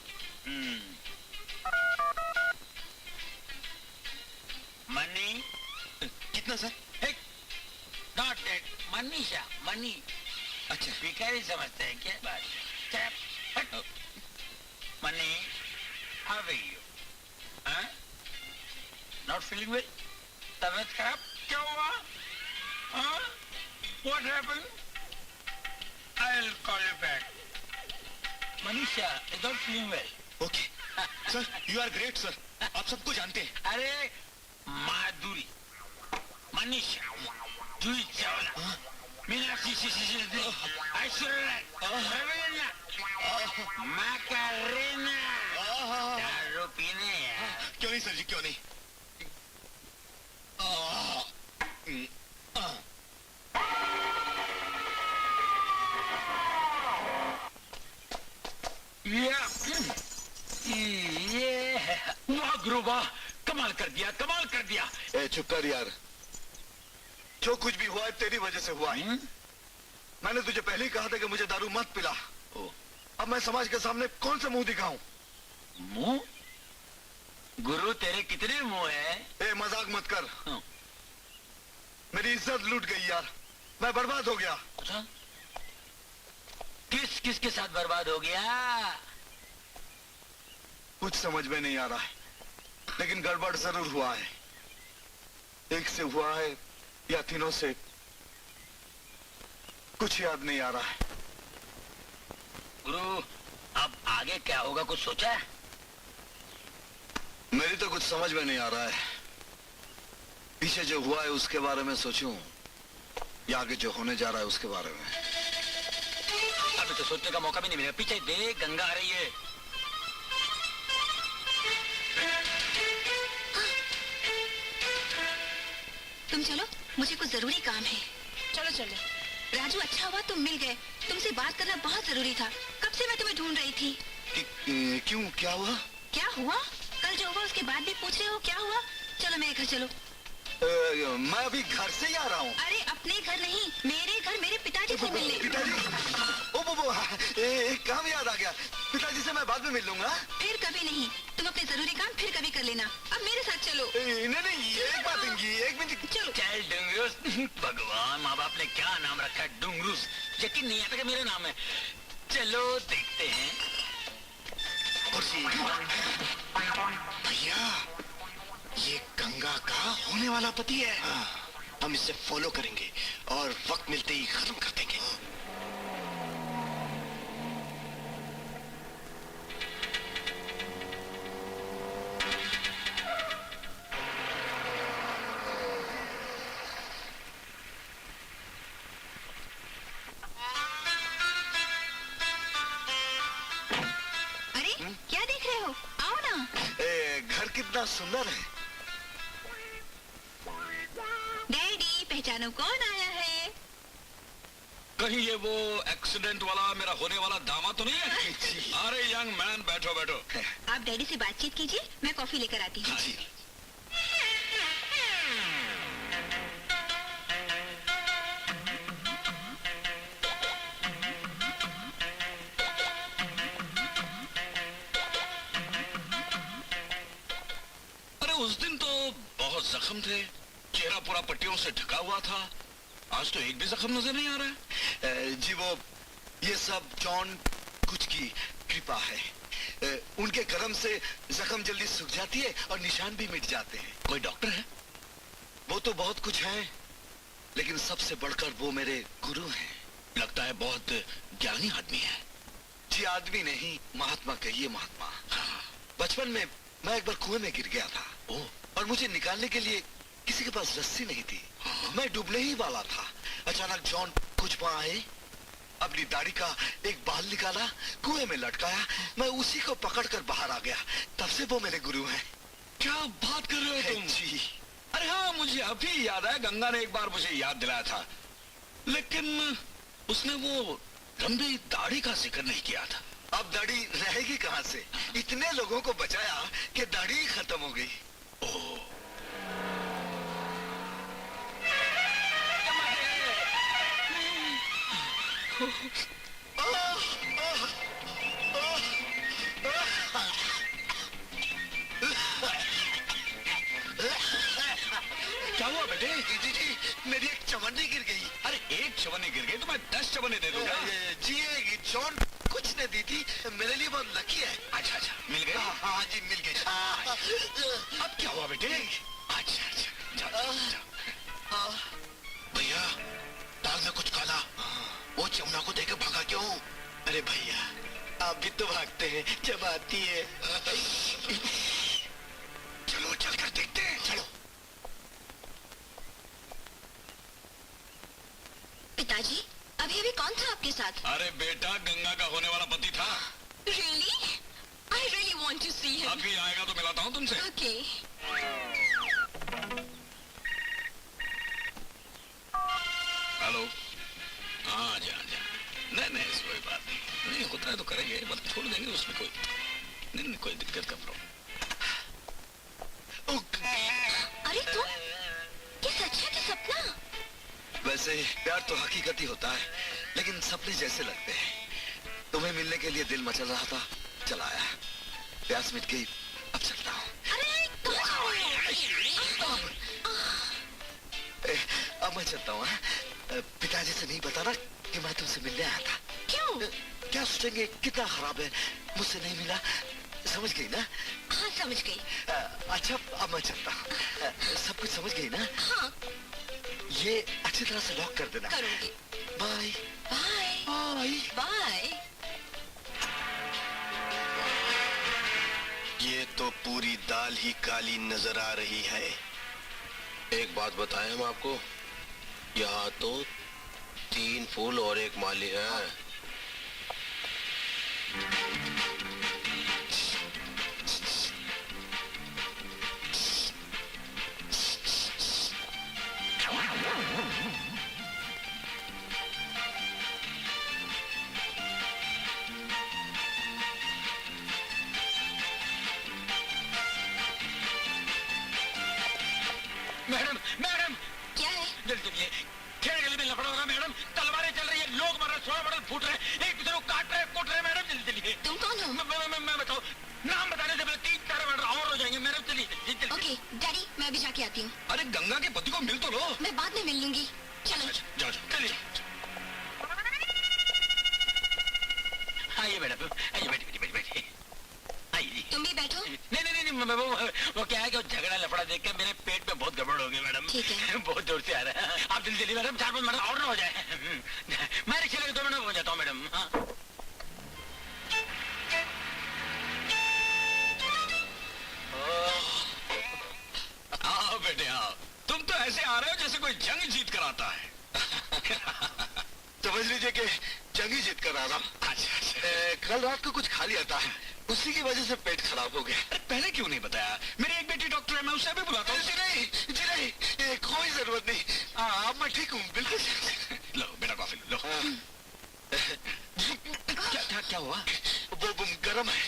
Speaker 5: Money.
Speaker 6: कितना sir?
Speaker 5: Not date. Manisha, money.
Speaker 6: अच्छा,
Speaker 5: भिखारी समझते हैं क्या बात? Money, how are you? Not feeling well? तबीयत खराब? क्या हुआ? What happened? I will call you back. Manisha is not feeling well.
Speaker 6: Okay sir, you are great sir. आप सबको जानते हैं।
Speaker 5: अरे माधुरी, मनीषा, जूही चावला, मीनाक्षी, ऐश्वर्या राय, रवीना, मैकारेना। दारू पीने यार।
Speaker 6: क्यों नहीं सर जी, क्यों नहीं।
Speaker 5: ये वाह गुरु वाह, कमाल कर दिया, कमाल कर दिया।
Speaker 6: ए चुप कर यार। जो कुछ भी हुआ है तेरी वजह से हुआ है। मैंने तुझे पहले ही कहा था कि मुझे दारू मत पिला। अब मैं समाज के सामने कौन सा मुंह दिखाऊं?
Speaker 5: मुंह? गुरु तेरे कितने मुंह है?
Speaker 6: ए मजाक मत कर। मेरी इज्जत लूट गई यार, मैं बर्बाद हो गया।
Speaker 5: अच्छा? किस के साथ बर्बाद हो गया?
Speaker 6: कुछ समझ में नहीं आ रहा है, लेकिन गड़बड़ जरूर हुआ है। एक से हुआ है या तीनों से, कुछ याद नहीं आ रहा है।
Speaker 5: गुरु अब आगे क्या होगा, कुछ सोचा है?
Speaker 6: मेरी तो कुछ समझ में नहीं आ रहा है। पीछे जो हुआ है उसके बारे में सोचूं या आगे जो होने जा रहा है उसके बारे में?
Speaker 5: अभी तो सोचने का मौका भी नहीं मिलेगा। पीछे देख, गंगा आ रही है।
Speaker 9: तुम चलो, मुझे कुछ जरूरी काम है।
Speaker 7: चलो चलो।
Speaker 9: राजू अच्छा हुआ तुम मिल गए, तुमसे बात करना बहुत जरूरी था। कब से मैं तुम्हें ढूंढ रही थी।
Speaker 6: क्यों, क्या हुआ?
Speaker 9: क्या हुआ? कल जो हुआ उसके बाद भी पूछ रहे हो क्या हुआ? चलो मेरे घर चलो।
Speaker 6: मैं अभी घर से ही आ रहा हूँ।
Speaker 9: अरे अपने घर नहीं, मेरे घर, मेरे पिताजी से मिलने।
Speaker 6: पिताजी? ओ एक काम याद आ गया। पिताजी से मैं बाद में मिल लूंगा।
Speaker 9: फिर कभी नहीं, तुम अपने जरूरी काम फिर कभी कर लेना। अब मेरे साथ चलो।
Speaker 6: नहीं, एक बात एक मिनट।
Speaker 9: चलो।
Speaker 5: चल डुंगरूस। भगवान, माँ बाप ने क्या नाम रखा है, डुंगरूस। यकीन नहीं आता कि मेरा नाम है। चलो देखते हैं।
Speaker 6: भैया, ये गंगा का होने वाला पति है। हम इसे फॉलो करेंगे और वक्त मिलते ही खत्म कर देंगे।
Speaker 9: अरे क्या देख रहे हो, आओ ना।
Speaker 6: घर कितना सुंदर है।
Speaker 9: डैडी, पहचानो कौन आया है?
Speaker 2: कहीं ये वो एक्सीडेंट वाला मेरा होने वाला दामाद तो नहीं है? अरे यंग मैन, बैठो बैठो।
Speaker 9: आप डैडी से बातचीत कीजिए, मैं कॉफी लेकर आती हूँ।
Speaker 2: अरे उस दिन तो बहुत जख्म थे, चेहरा पूरा पट्टियों से ढका हुआ था। आज तो एक भी जख्म नजर नहीं आ रहा है।
Speaker 6: जी वो ये सब जॉन कुछ की कृपा है। उनके करम से जख्म जल्दी सूख जाती है और निशान भी मिट जाते हैं।
Speaker 2: कोई डॉक्टर है?
Speaker 6: वो तो बहुत कुछ है, लेकिन सबसे बढ़कर वो मेरे गुरु हैं।
Speaker 2: लगता है बहुत ज्ञानी आदमी है।
Speaker 6: जी आदमी नहीं, महात्मा कहिए, महात्मा। बचपन में मैं एक बार कुएं में गिर गया था। और मुझे निकालने के लिए किसी के पास रस्सी नहीं थी। मैं डूबने ही वाला था। अचानक जॉन कुछ वहां आए, अपनी दाढ़ी का एक बाल निकाला, कुएं में लटकाया। मैं उसी को पकड़कर बाहर आ गया। तब से वो मेरे गुरु हैं।
Speaker 2: क्या बात कर रहे हो तुम?
Speaker 6: जी।
Speaker 2: अरे हाँ, मुझे अभी याद है, गंगा ने एक बार मुझे याद दिलाया था, लेकिन उसने वो लंबी दाढ़ी का जिक्र नहीं किया था।
Speaker 6: अब दाढ़ी रहेगी कहाँ से? इतने लोगों को बचाया कि दाढ़ी ही खत्म हो गई।
Speaker 2: क्या हुआ बेटे?
Speaker 6: जी, मेरी एक चवन्नी गिर गई।
Speaker 2: अरे एक चवन्नी गिर गई तो मैं 10 चवन्नी दे दूंगा।
Speaker 6: जी ये जॉन कुछ ने दी थी, मेरे लिए बहुत लकी है।
Speaker 2: अच्छा, मिल गई?
Speaker 6: हाँ जी, मिल गई।
Speaker 2: अब क्या हुआ बेटे? अच्छा, जाओ।
Speaker 6: भैया, दाल में कुछ काला। वो जमुना को देकर भागा क्यों? अरे भैया, आप भी तो भागते हैं जब आती है। चलो चलकर देखते हैं। चलो।
Speaker 12: पिताजी, अभी अभी कौन था आपके साथ?
Speaker 2: अरे बेटा, गंगा का होने वाला पति था।
Speaker 12: Really? I really want to see him.
Speaker 2: अभी आएगा तो मिलाता हूँ तुमसे।
Speaker 12: Okay.
Speaker 2: हेलो। हाँ, जा। नहीं, कोई बात नहीं होता है तो करेंगे, बस छोड़ देंगे, उसमें कोई दिक्कत का प्रॉब्लम।
Speaker 12: अरे तुम, ये सच है कि सपना?
Speaker 6: वैसे प्यार तो हकीकत ही होता है, लेकिन सपने जैसे लगते हैं। तुम्हें मिलने के लिए दिल मचल रहा था, चला आया। प्यास मिट गई, अब चलता हूँ।
Speaker 12: अरे कहाँ जा रहे हो?
Speaker 6: अब मैं चलता हूँ। पिताजी से नहीं बताना कि मैं तुमसे मिलने आया था।
Speaker 12: क्यों?
Speaker 6: क्या सोचेंगे कितना खराब है, मुझसे नहीं मिला। समझ गई ना?
Speaker 12: हाँ, समझ गई।
Speaker 6: अच्छा, अब मैं चलता हूँ। सब कुछ समझ गई ना?
Speaker 12: हाँ।
Speaker 6: ये अच्छी तरह से लॉक कर देना।
Speaker 12: करूंगी।
Speaker 6: Bye
Speaker 12: bye
Speaker 6: bye
Speaker 12: bye.
Speaker 3: ये तो पूरी दाल ही काली नजर आ रही है। एक बात बताएं हम आपको, यहाँ तो 3 फूल और 1 माली है।
Speaker 5: मैडम,
Speaker 12: क्या है?
Speaker 5: जल्दी चलिए। खेड़ गली में लफड़ा होगा मैडम, तलवारें चल रही है, लोग मर रहे, 100 बड़ल फूट रहे, एक दूसरे को काट रहे, कूट रहे। मैडम जल्दी चलिए।
Speaker 12: तुम कौन हो?
Speaker 5: आइए मैडम, आइए बैठिए। आइए।
Speaker 12: तुम भी बैठो।
Speaker 5: नहीं, वो क्या है कि झगड़ा लफड़ा देख के मेरे पेट में बहुत गड़बड़ हो गई मैडम।
Speaker 12: ठीक है।
Speaker 5: बहुत जोर से आ रहा है। आप जल्दी मैडम, 4-5 मिनट और ना हो जाए। मैं रिक्शा लेकर 2 मिनट में हो जाता हूँ मैडम।
Speaker 2: आओ बेटे आओ, तुम तो ऐसे आ रहे हो जैसे कोई जंग जीत कर आता है।
Speaker 6: समझ लीजिए कि जंग ही जीत कर आ रहा हूँ।
Speaker 2: अच्छा।
Speaker 6: कल रात को कुछ खा लिया था, उसी की वजह से पेट खराब हो गया।
Speaker 2: पहले क्यों नहीं बताया? मेरी एक बेटी डॉक्टर है, मैं उसे भी बुलाता हूँ।
Speaker 6: जी नहीं, कोई जरूरत नहीं। अब मैं ठीक हूँ बिल्कुल।
Speaker 2: लो बेटा कॉफी लो। क्या हुआ?
Speaker 6: वो गरम है।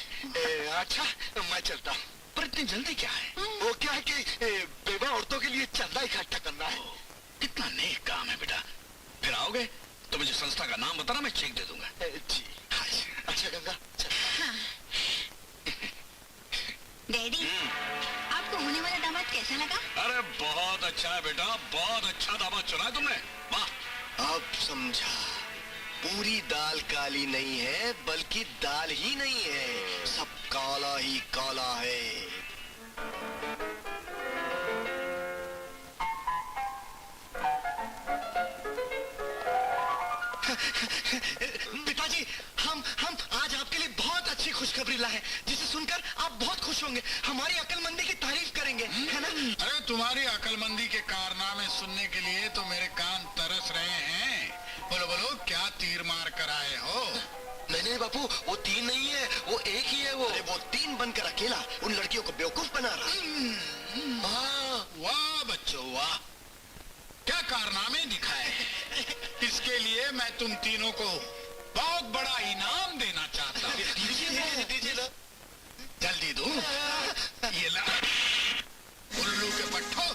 Speaker 6: अच्छा मैं चलता हूँ।
Speaker 2: पर इतनी जल्दी क्या है?
Speaker 6: वो क्या है कि बेवा औरतों के लिए चंदा इकट्ठा करना है।
Speaker 2: कितना नेक काम है बेटा। फिर आओगे तो मुझे संस्था का नाम बताना, मैं चेक दे दूंगा।
Speaker 6: जी। अच्छा गंगा चल।
Speaker 9: डैडी, आपको होने वाला दामाद कैसा लगा?
Speaker 2: अरे बहुत अच्छा है बेटा, बहुत अच्छा दामाद चुना है तुमने। वाह।
Speaker 6: अब समझा, पूरी दाल काली नहीं है बल्कि दाल ही नहीं है, सब काला ही काला है। पिताजी, हम आज आपके लिए बहुत अच्छी खुशखबरी लाए हैं, जिसे सुनकर आप बहुत खुश होंगे, हमारी अक्लमंदी की तारीफ करेंगे, है ना?
Speaker 1: अरे तुम्हारी अकलमंदी के कारनामे सुनने के लिए तो मेरे कान तरस रहे हैं। बोलो बोलो, क्या तीर मार कर आए हो?
Speaker 6: नहीं बापू, वो 3 नहीं है, वो एक ही है। वो 3 बनकर अकेला उन लड़कियों को बेवकूफ बना रहा।
Speaker 1: वाह बच्चों वाह, क्या कारनामे दिखाए। इसके लिए मैं तुम तीनों को बहुत बड़ा इनाम देना चाहता हूँ।
Speaker 6: दीजिए ना।
Speaker 1: जल्दी दो। ये ला। उल्लू के पट्टो,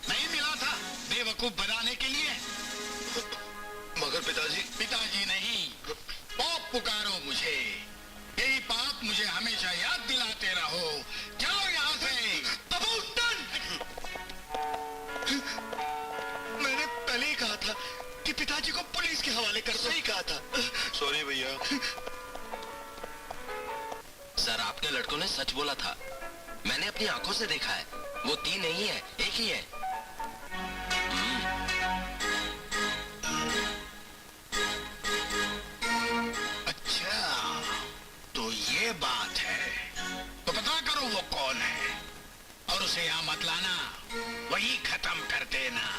Speaker 1: नहीं मिला था बेवकूफ बनाने के लिए?
Speaker 6: मगर
Speaker 1: पिताजी नहीं, पाप पुकारो मुझे। यही पाप मुझे हमेशा याद दिलाते रहो। जाओ यहाँ से।
Speaker 6: मैंने पहले ही कहा था कि पिताजी को पुलिस के हवाले कर दो। सही कहा था। सॉरी भैया।
Speaker 3: सर, आपके लड़कों ने सच बोला था, मैंने अपनी आंखों से देखा है। वो 3 नहीं है, एक ही है।
Speaker 1: अच्छा, तो ये बात है। तो पता करो वो कौन है और उसे यहाँ मत लाना, वही खत्म कर देना।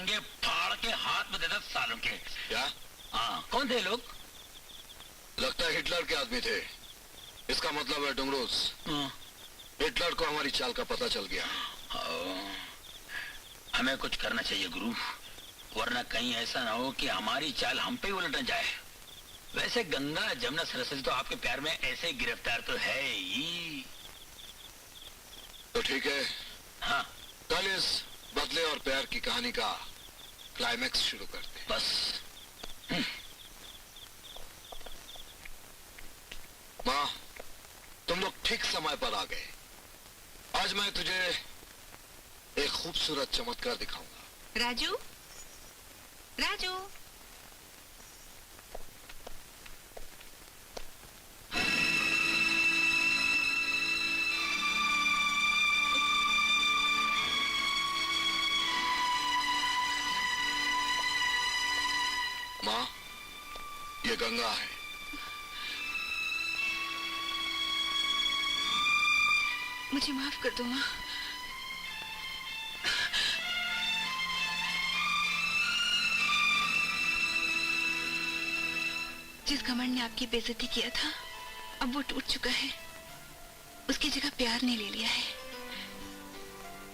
Speaker 5: टांगे फाड़ के हाथ में देता सालों के।
Speaker 2: क्या?
Speaker 5: हाँ, कौन थे लोग?
Speaker 2: लगता है हिटलर के आदमी थे। इसका मतलब है डुंगरूस, हिटलर को हमारी चाल का पता चल गया।
Speaker 5: हमें कुछ करना चाहिए गुरु, वरना कहीं ऐसा ना हो कि हमारी चाल हम पे ही उलट न जाए। वैसे गंगा जमुना सरस्वती तो आपके प्यार में ऐसे गिरफ्तार तो है ही।
Speaker 2: तो ठीक है,
Speaker 5: हाँ,
Speaker 2: कल इस बदले और प्यार की कहानी का क्लाइमैक्स शुरू करते हैं।
Speaker 5: बस।
Speaker 2: माँ, तुम लोग ठीक समय पर आ गए। आज मैं तुझे एक खूबसूरत चमत्कार दिखाऊंगा।
Speaker 9: राजू, राजू,
Speaker 2: माँ, ये गंगा है।
Speaker 8: मुझे माफ कर दो माँ। जिस घमंड ने आपकी बेइज्जती किया था, अब वो टूट चुका है। उसकी जगह प्यार ने ले लिया है।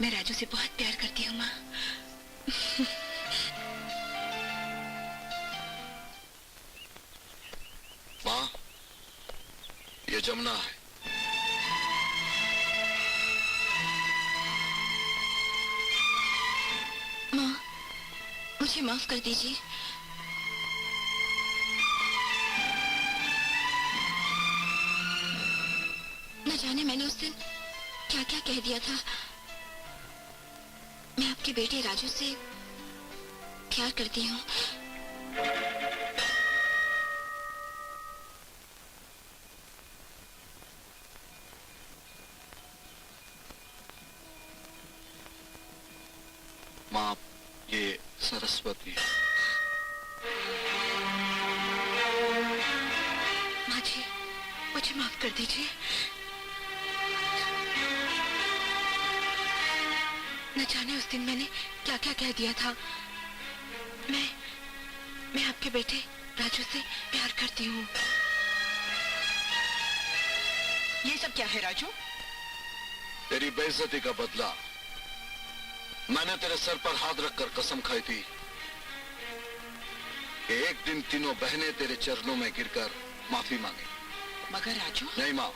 Speaker 8: मैं राजू से बहुत प्यार करती हूँ माँ।
Speaker 2: माँ, ये जमुना है।
Speaker 12: माँ, मुझे माफ कर दीजिए। न जाने मैंने उस दिन क्या क्या कह दिया था। मैं आपके बेटे राजू से प्यार करती हूँ।
Speaker 2: माँ, ये सरस्वती है।
Speaker 8: माँ जी, मुझे माफ कर दीजिए। न जाने उस दिन मैंने क्या क्या कह दिया था। मैं आपके बेटे राजू से प्यार करती हूँ।
Speaker 7: ये सब क्या है राजू?
Speaker 2: तेरी बेइज्जती का बदला। मैंने तेरे सर पर हाथ रखकर कसम खाई थी कि एक दिन तीनों बहनें तेरे चरणों में गिरकर माफी मांगे।
Speaker 7: मगर राजू,
Speaker 2: नहीं माँ,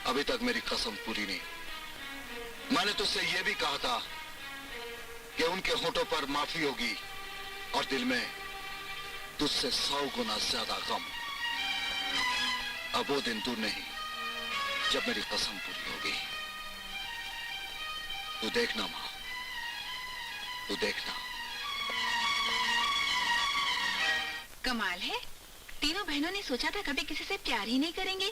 Speaker 2: अभी तक मेरी कसम पूरी नहीं। मैंने तुझसे यह भी कहा था कि उनके होठों पर माफी होगी और दिल में तुझसे 100 गुना ज्यादा गम। अब वो दिन दूर नहीं जब मेरी कसम पूरी होगी। तू देखना माँ, तू देखना।
Speaker 8: कमाल है, तीनों बहनों ने सोचा था कभी किसी से प्यार ही नहीं करेंगे,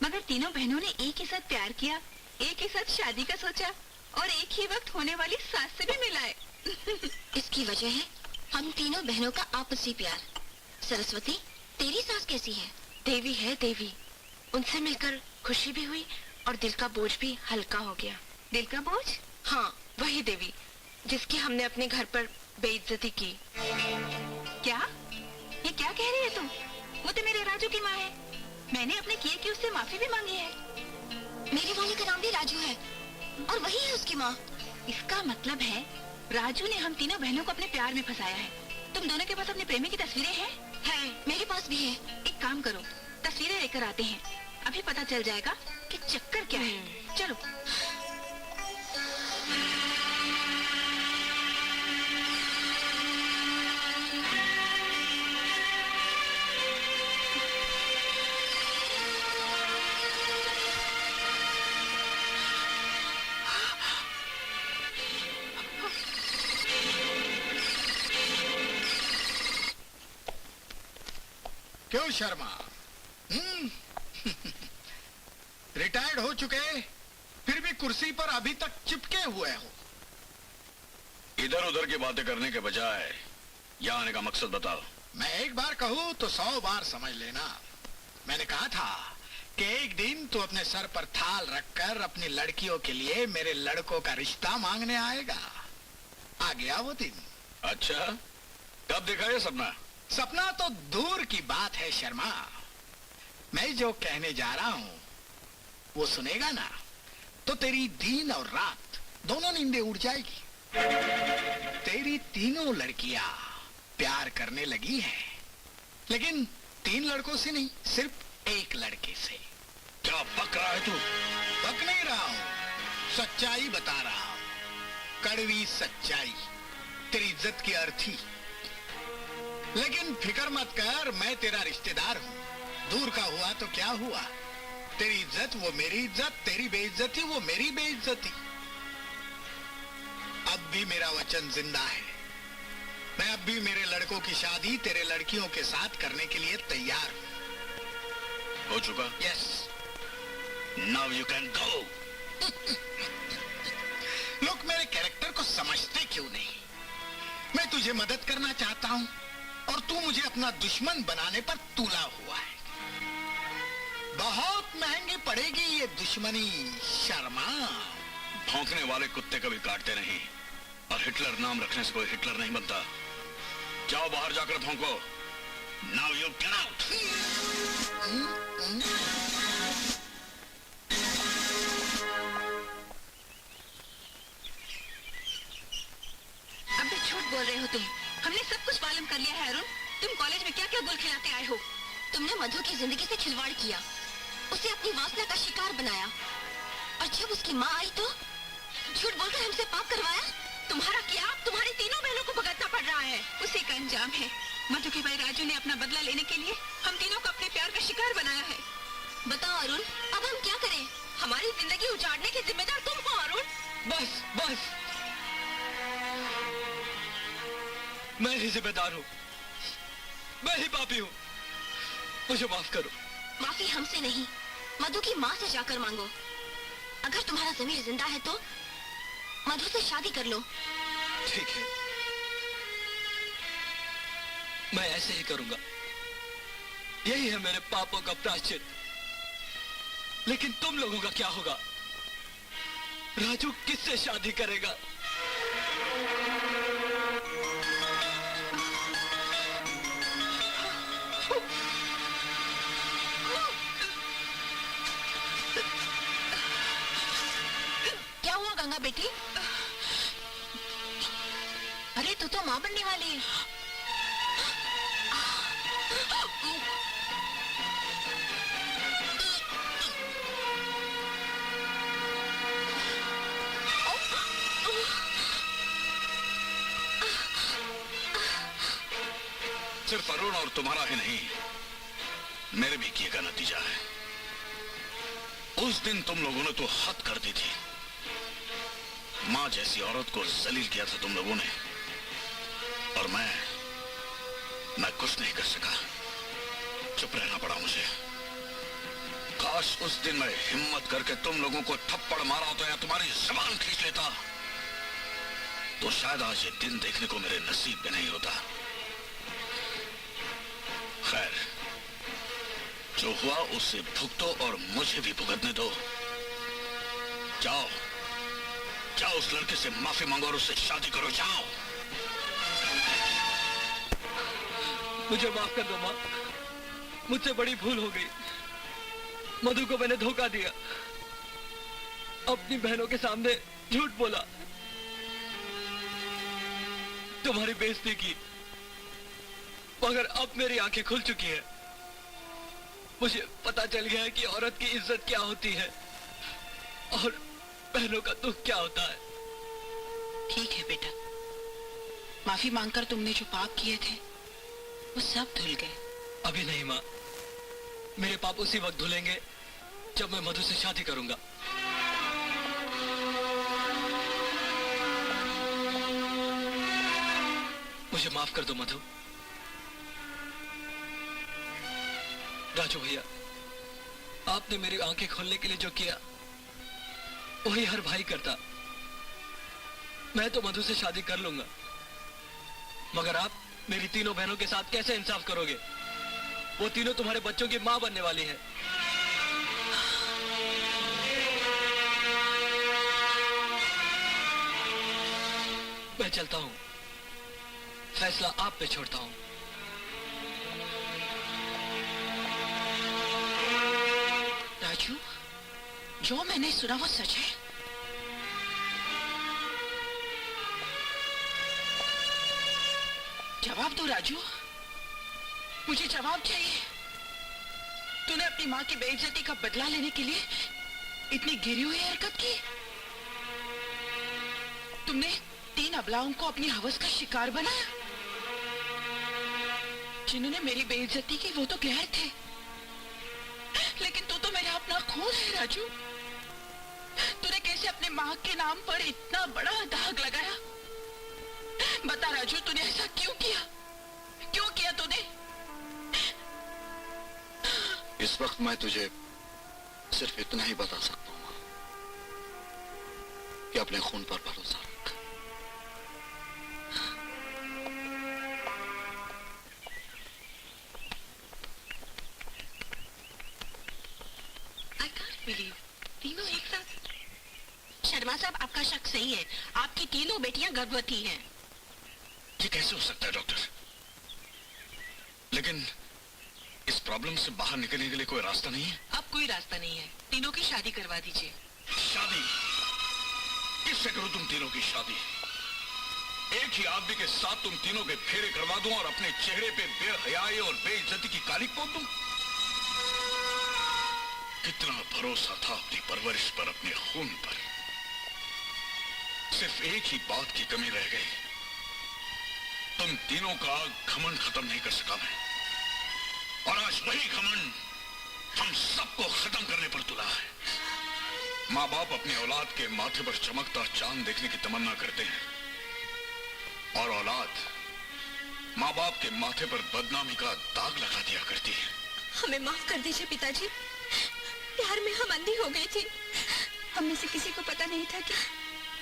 Speaker 8: मगर तीनों बहनों ने एक ही साथ प्यार किया, एक ही साथ शादी का सोचा और एक ही वक्त होने वाली सास से भी मिलाए।
Speaker 12: इसकी वजह है हम तीनों बहनों का आपसी प्यार। सरस्वती, तेरी सास कैसी है?
Speaker 8: देवी है देवी। उनसे मिलकर खुशी भी हुई और दिल का बोझ भी हल्का हो गया। दिल का बोझ? हाँ, वही देवी जिसकी हमने अपने घर पर बेइज्जती की। क्या? ये क्या कह रही है तुम? वो तो मेरे राजू की माँ है। मैंने अपने किए की उससे माफी भी मांगी है।
Speaker 12: मेरे वाले का नाम भी राजू है और वही है उसकी माँ।
Speaker 8: इसका मतलब है राजू ने हम तीनों बहनों को अपने प्यार में फंसाया है। तुम दोनों के पास अपने प्रेमी की तस्वीरें हैं? हैं।
Speaker 12: मेरे पास भी है।
Speaker 8: एक काम करो, तस्वीरें लेकर आते हैं। अभी पता चल जाएगा कि चक्कर क्या है। चलो।
Speaker 1: क्यों शर्मा? रिटायर्ड हो चुके फिर भी कुर्सी पर अभी तक चिपके हुए हो।
Speaker 2: इधर उधर की बातें करने के बजाय यहाँ आने का मकसद बताओ।
Speaker 1: मैं एक बार कहूँ तो 100 बार समझ लेना। मैंने कहा था कि एक दिन तू अपने सर पर थाल रखकर अपनी लड़कियों के लिए मेरे लड़कों का रिश्ता मांगने आएगा। आ गया वो दिन।
Speaker 5: अच्छा, कब देखा ये सपना?
Speaker 1: सपना तो दूर की बात है शर्मा। मैं जो कहने जा रहा हूं वो सुनेगा ना तो तेरी दिन और रात दोनों नींदें उड़ जाएगी। तेरी तीनों लड़कियां प्यार करने लगी हैं, लेकिन 3 लड़कों से नहीं, सिर्फ एक लड़के से।
Speaker 5: क्या बक रहा है तू?
Speaker 1: बक नहीं रहा हूं, सच्चाई बता रहा हूं, कड़वी सच्चाई, तेरी इज्जत की अर्थी। लेकिन फिक्र मत कर, मैं तेरा रिश्तेदार हूं। दूर का हुआ तो क्या हुआ, तेरी इज्जत वो मेरी इज्जत, तेरी बेइज्जती वो मेरी बेइज्जती। अब भी मेरा वचन जिंदा है। मैं अब भी मेरे लड़कों की शादी तेरे लड़कियों के साथ करने के लिए तैयार हूं।
Speaker 5: हो चुका?
Speaker 1: Yes,
Speaker 5: now you can go.
Speaker 1: लोग मेरे कैरेक्टर को समझते क्यों नहीं? मैं तुझे मदद करना चाहता हूं और तू मुझे अपना दुश्मन बनाने पर तुला हुआ है। बहुत महंगी पड़ेगी ये दुश्मनी शर्मा।
Speaker 5: भौंकने वाले कुत्ते कभी काटते नहीं, और हिटलर नाम रखने से कोई हिटलर नहीं बनता। जाओ बाहर जाकर भौंको। Now you get out.
Speaker 9: अब भी झूठ बोल रहे हो तुम। हमने सब कुछ मालूम कर लिया है अरुण। तुम कॉलेज में क्या क्या गुल खिलाते आए हो।
Speaker 12: तुमने मधु की जिंदगी से खिलवाड़ किया, उसे अपनी वासना का शिकार बनाया, और जब उसकी माँ आई तो झूठ बोलकर हमसे पाप करवाया।
Speaker 9: तुम्हारा क्या, तुम्हारी तीनों बहनों को भुगतना पड़ रहा है। उसी का अंजाम है। मधु के भाई राजू ने अपना बदला लेने के लिए हम तीनों को अपने प्यार का शिकार बनाया है।
Speaker 12: बताओ अरुण, अब हम क्या करें? हमारी जिंदगी उजाड़ने के जिम्मेदार तुम हो अरुण।
Speaker 3: बस बस, मैं ही जिम्मेदार हूँ, मैं ही पापी हूँ, मुझे माफ करो।
Speaker 12: माफी हमसे नहीं, मधु की माँ से जाकर मांगो। अगर तुम्हारा ज़मीर जिंदा है तो मधु से शादी कर लो।
Speaker 3: ठीक है, मैं ऐसे ही करूंगा। यही है मेरे पापों का प्रायश्चित। लेकिन तुम लोगों का क्या होगा? राजू किससे शादी करेगा?
Speaker 12: क्या हुआ गंगा बेटी? अरे तू तो माँ बनने वाली है।
Speaker 5: सिर्फ अरुण और तुम्हारा ही नहीं, मेरे भी किए का नतीजा है। उस दिन तुम लोगों ने तो हद कर दी थी। माँ जैसी औरत को जलील किया था तुम लोगों ने, और मैं कुछ नहीं कर सका। चुप रहना पड़ा मुझे। काश उस दिन मैं हिम्मत करके तुम लोगों को थप्पड़ मारा होता या तुम्हारी जुबान खींच लेता, तो शायद आज ये दिन देखने को मेरे नसीब में नहीं होता। खैर, जो हुआ उससे भुगतो और मुझे भी भुगतने दो। जाओ जाओ, उस लड़के से माफी मांगो और उससे शादी करो। जाओ।
Speaker 3: मुझे माफ कर दो माँ, मुझसे बड़ी भूल हो गई। मधु को मैंने धोखा दिया, अपनी बहनों के सामने झूठ बोला, तुम्हारी बेइज्जती की। मगर अब मेरी आंखें खुल चुकी है। मुझे पता चल गया है कि औरत की इज्जत क्या होती है और बहनों का दुख क्या होता है।
Speaker 7: ठीक है बेटा, माफी मांगकर तुमने जो पाप किए थे वो सब धुल गए।
Speaker 3: अभी नहीं माँ, मेरे पाप उसी वक्त धुलेंगे जब मैं मधु से शादी करूंगा। मुझे माफ कर दो मधु। राजू भैया, आपने मेरी आंखें खोलने के लिए जो किया वही हर भाई करता। मैं तो मधु से शादी कर लूंगा, मगर आप मेरी तीनों बहनों के साथ कैसे इंसाफ करोगे? वो तीनों तुम्हारे बच्चों की मां बनने वाली है। मैं चलता हूं। फैसला आप पे छोड़ता हूँ।
Speaker 8: राजू, जो मैंने सुना वो सच है? जवाब दो राजू, मुझे जवाब चाहिए। तूने अपनी माँ की बेइज्जती का बदला लेने के लिए इतनी गिरी हुई हरकत की? तुमने 3 अबलाओं को अपनी हवस का शिकार बनाया? जिन्होंने मेरी बेइज्जती की वो तो गैर थे, लेकिन तू तो मेरा अपना खून है राजू। तूने कैसे अपने माँ के नाम पर इतना बड़ा दाग लगाया? बता राजू, तूने ऐसा क्यों किया? क्यों किया तूने?
Speaker 2: इस वक्त मैं तुझे सिर्फ इतना ही बता सकता हूँ कि अपने खून पर भरोसा रख।
Speaker 8: I can't believe, तीनों एक साथ। शर्मा साहब, आपका शक सही है। आपकी तीनों बेटियां गर्भवती हैं।
Speaker 6: ये कैसे हो सकता है डॉक्टर? लेकिन इस प्रॉब्लम से बाहर निकलने के लिए कोई रास्ता नहीं है?
Speaker 8: अब कोई रास्ता नहीं है। तीनों की शादी करवा दीजिए।
Speaker 6: शादी? किससे करूं तुम तीनों की शादी? एक ही आदमी के साथ तुम तीनों के फेरे करवा दूं और अपने चेहरे पे बेहयाई और बेइज्जती की कालिक पोत दूं? कितना भरोसा था अपनी परवरिश पर, अपने खून पर। सिर्फ एक ही बात की कमी रह गई। तुम तीनों का घमंड खत्म नहीं कर सका मैं, और आज वही घमंड हम सबको खत्म करने पर तुला है। माँ बाप अपनी औलाद के माथे पर चमकता चांद देखने की तमन्ना करते हैं, और औलाद माँ बाप के माथे पर बदनामी का दाग लगा दिया करती है।
Speaker 12: हमें माफ कर दीजिए पिताजी, प्यार में हम अंधी हो गई थी। हम में से किसी को पता नहीं था कि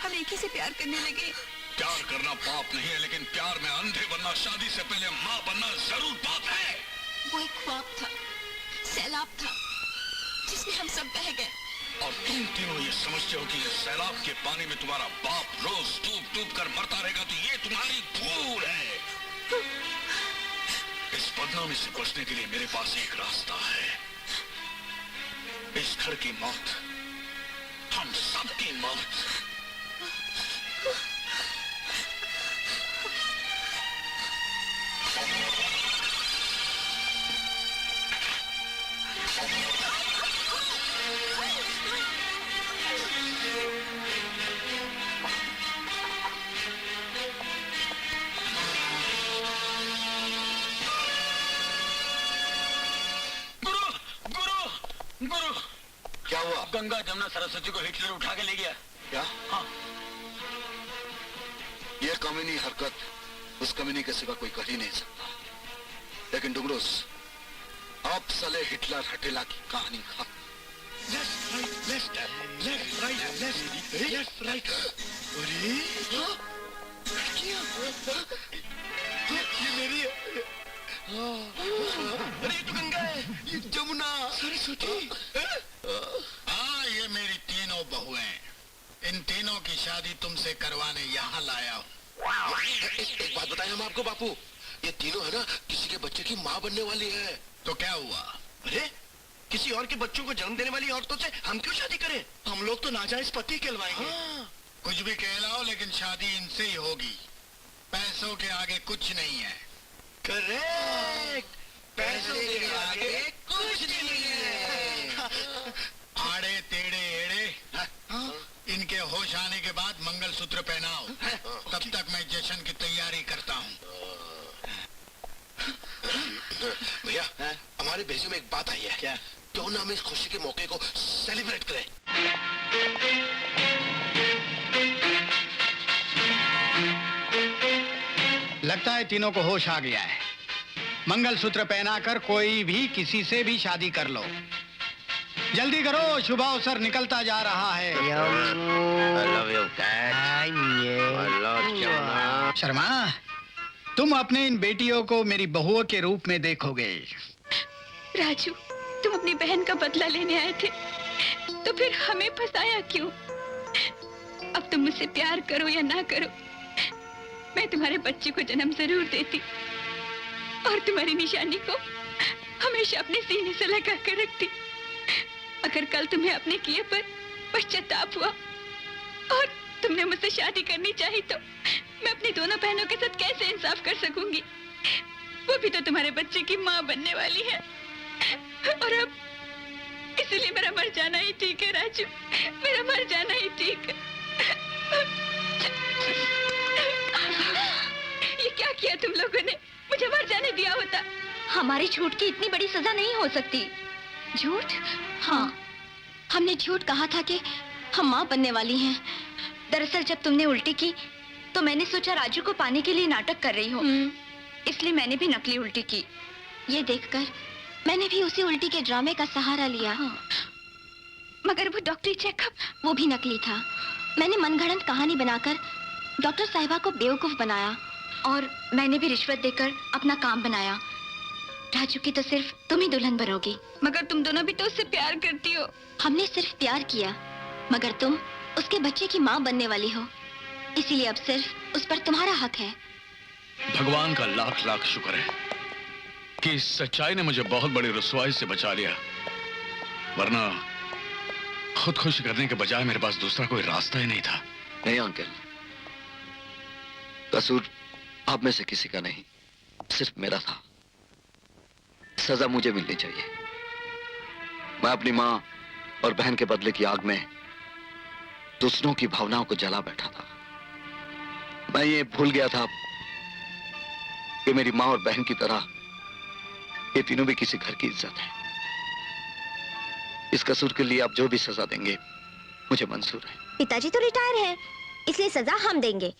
Speaker 12: हम एक ही से प्यार करने लगे।
Speaker 6: प्यार करना पाप नहीं है, लेकिन प्यार में अंधे बनना, शादी से पहले माँ बनना जरूर पाप है।
Speaker 12: वो एक ख्वाब था, सैलाब था, जिसमें हम सब बह गए।
Speaker 6: और तुम तीनों ये समझते हो कि ये सैलाब के पानी में तुम्हारा बाप रोज डूब डूब कर मरता रहेगा, तो ये तुम्हारी भूल है। इस बदनामी से बचने के लिए मेरे पास एक रास्ता है। इस घर की मौत, हम सबकी मौत।
Speaker 5: गुरु,
Speaker 2: क्या हुआ?
Speaker 5: गंगा जमुना सरस्वती को हिटलर उठा के ले गया।
Speaker 2: क्या?
Speaker 5: हाँ।
Speaker 2: ये कमीनी हरकत उस कमीनी के सिवा कोई कर ही नहीं सकता। लेकिन डुंगरूस, अब सले हिटलर हटेला की कहानी खत्म।
Speaker 6: Left right. अरे ये मेरी है। अरे तो गंगा है, ये जमुना, सरस्वती।
Speaker 1: हाँ, ये मेरी तीनों बहुएं। इन तीनों की शादी तुमसे करवाने यहाँ लाया हूँ।
Speaker 3: एक बात बताएं हम आपको बापू, ये तीनों है ना, किसी के बच्चे की माँ बनने वाली है।
Speaker 1: तो क्या हुआ?
Speaker 3: अरे किसी और के बच्चों को जन्म देने वाली औरतों से हम क्यों शादी करें? हम लोग तो नाजायज पति कहलवाएंगे।
Speaker 1: हाँ, कुछ भी कहलाओ, लेकिन शादी इनसे ही होगी। पैसों के आगे कुछ नहीं है।
Speaker 3: करेक्ट, पैसों के आगे कुछ नहीं है।
Speaker 1: आड़े टेढ़े एड़े, इनके होश आने के बाद मंगलसूत्र पहनाओ। तब तक मैं जश्न की तैयारी करता हूँ।
Speaker 3: भैया, हमारे भेजे में एक बात आई है। क्या? क्यों ना हम इस खुशी के मौके को सेलिब्रेट करें?
Speaker 1: लगता है तीनों को होश आ गया है। मंगलसूत्र पहनाकर कोई भी किसी से भी शादी कर लो। जल्दी करो, शुभ अवसर निकलता जा रहा है। शर्मा, तुम अपने इन बेटियों को मेरी बहुओं के रूप में देखोगे।
Speaker 9: राजू, तुम अपनी बहन का बदला लेने आए थे, तो फिर हमें फंसाया क्यों? अब तुम मुझसे प्यार करो या ना करो, मैं तुम्हारे बच्चे को जन्म जरूर देती और तुम्हारी निशानी को हमेशा अपने सीने से लगा कर रखती। अगर कल तुम्हें अपने किए पर पश्चाताप हुआ और तुमने मुझसे शादी करनी चाहिए तो मैं अपनी दोनों बहनों के साथ कैसे इंसाफ कर सकूंगी? वो भी तो तुम्हारे बच्चे की माँ बनने वाली है। और अब इसलिए मेरा मर जाना ही ठीक है राजू, मेरा मर जाना ही ठीक है। ये क्या किया तुम लोगों ने? मुझे मर जाने दिया होता।
Speaker 12: हमारी झूठ की इतनी बड़ी सजा नहीं हो सकती। झूठ? हाँ, हमने झूठ कहा था कि हम माँ बनने वाली हैं। दरअसल जब तुमने उल्टी की तो मैंने सोचा राजू को पाने के लिए नाटक कर रही हो, इसलिए मैंने भी नकली उल्टी की। ये देखकर मैंने भी उसी उल्टी के ड्रामे का सहारा लिया। मगर वो डॉक्टरी चेकअप वो भी नकली था। मैंने मनगढ़ंत कहानी बनाकर डॉक्टर साहिबा को बेवकूफ बनाया और मैंने भी रिश्वत देकर अपना काम बनाया। राजू की तो सिर्फ तुम ही दुल्हन बनोगी।
Speaker 9: मगर तुम दोनों भी तो उससे प्यार करती हो।
Speaker 12: हमने सिर्फ प्यार किया, मगर तुम उसके बच्चे की माँ बनने वाली हो, इसीलिए अब सिर्फ उस पर तुम्हारा हक है।
Speaker 13: भगवान का लाख लाख शुक्र है कि इस सच्चाई ने मुझे बहुत बड़ी रुसवाई से बचा लिया, वरना खुदकुशी करने के बजाय मेरे पास दूसरा कोई रास्ता ही नहीं था।
Speaker 2: नहीं अंकल, कसूर आप में से किसी का नहीं, सिर्फ मेरा था। सजा मुझे मिलनी चाहिए। मैं अपनी माँ और बहन के बदले की आग में दूसरों की भावनाओं को जला बैठा था। मैं ये भूल गया था कि मेरी माँ और बहन की तरह ये तीनों भी किसी घर की इज्जत है। इस कसूर के लिए आप जो भी सजा देंगे मुझे मंजूर है।
Speaker 12: पिताजी तो रिटायर है, इसलिए सजा हम देंगे।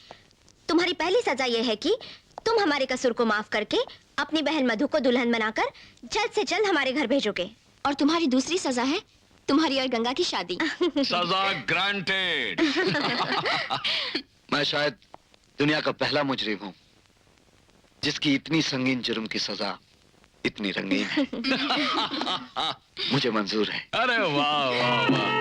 Speaker 12: तुम्हारी पहली सजा यह है कि तुम हमारे कसूर को माफ करके अपनी बहन मधु को दुल्हन बनाकर जल्द से जल्द हमारे घर भेजोगे। और तुम्हारी दूसरी सजा है तुम्हारी और गंगा की शादी।
Speaker 13: सजा ग्रांटेड।
Speaker 2: मैं शायद दुनिया का पहला मुजरिम हूं जिसकी इतनी संगीन जुर्म की सजा इतनी रंगीन है। मुझे मंजूर है।
Speaker 13: अरे वाह वाह वाह।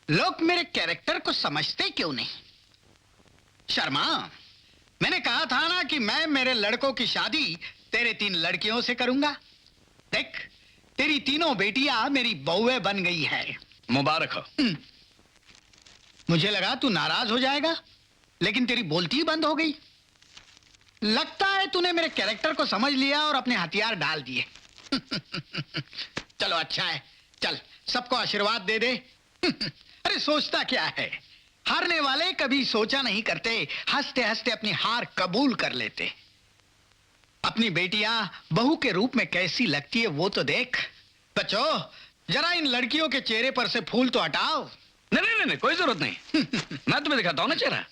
Speaker 1: लोग मेरे कैरेक्टर को समझते क्यों नहीं? शर्मा, मैंने कहा था ना कि मैं मेरे लड़कों की शादी तेरे 3 लड़कियों से करूंगा। देख, तेरी तीनों बेटियां मेरी बहुएं बन गई है।
Speaker 13: मुबारक हो।
Speaker 1: मुझे लगा तू नाराज हो जाएगा, लेकिन तेरी बोलती ही बंद हो गई। लगता है तूने मेरे कैरेक्टर को समझ लिया और अपने हथियार डाल दिए। चलो अच्छा है, चल सबको आशीर्वाद दे दे। अरे सोचता क्या है, हारने वाले कभी सोचा नहीं करते, हंसते हंसते अपनी हार कबूल कर लेते। अपनी बेटियां बहू के रूप में कैसी लगती है वो तो देख। बच्चों, जरा इन लड़कियों के चेहरे पर से फूल तो हटाओ।
Speaker 5: नहीं नहीं, कोई जरूरत नहीं। मैं तुम्हें दिखाता हूँ ना चेहरा।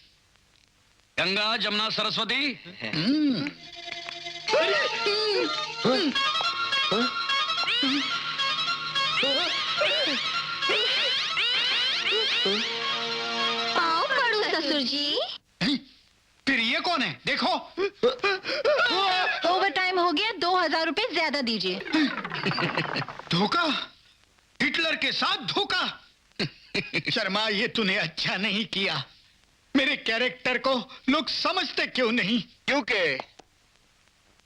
Speaker 5: गंगा, जमुना, सरस्वती।
Speaker 12: पाँव पड़ू ससुर जी।
Speaker 1: फिर ये कौन है? देखो।
Speaker 7: ओवर टाइम हो गया, 2000 रुपए ज्यादा दीजिए।
Speaker 1: धोखा? हिटलर के साथ धोखा? शर्मा, ये तूने अच्छा नहीं किया। मेरे कैरेक्टर को लोग समझते क्यों नहीं?
Speaker 2: क्योंकि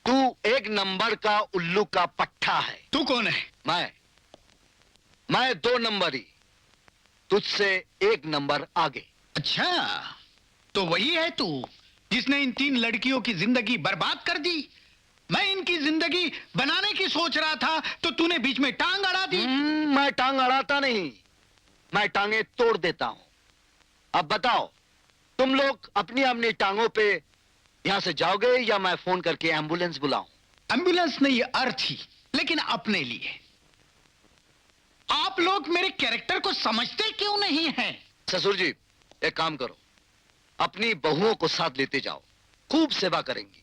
Speaker 2: तू एक नंबर का उल्लू का पट्टा है।
Speaker 1: तू कौन है?
Speaker 2: मैं 2 नंबरी, तुझसे 1 नंबर आगे।
Speaker 1: अच्छा, तो वही है तू जिसने इन 3 लड़कियों की जिंदगी बर्बाद कर दी। मैं इनकी जिंदगी बनाने की सोच रहा था तो तूने बीच में टांग अड़ा दी।
Speaker 2: मैं टांग अड़ाता नहीं, मैं टांगे तोड़ देता हूं। अब बताओ, तुम लोग अपनी अपनी टांगों पे यहां से जाओगे या मैं फोन करके एम्बुलेंस बुलाऊं?
Speaker 1: एम्बुलेंस नहीं, अर्थी, लेकिन अपने लिए। आप लोग मेरे कैरेक्टर को समझते क्यों नहीं हैं?
Speaker 2: ससुर जी, एक काम करो, अपनी बहुओं को साथ लेते जाओ, खूब सेवा करेंगी।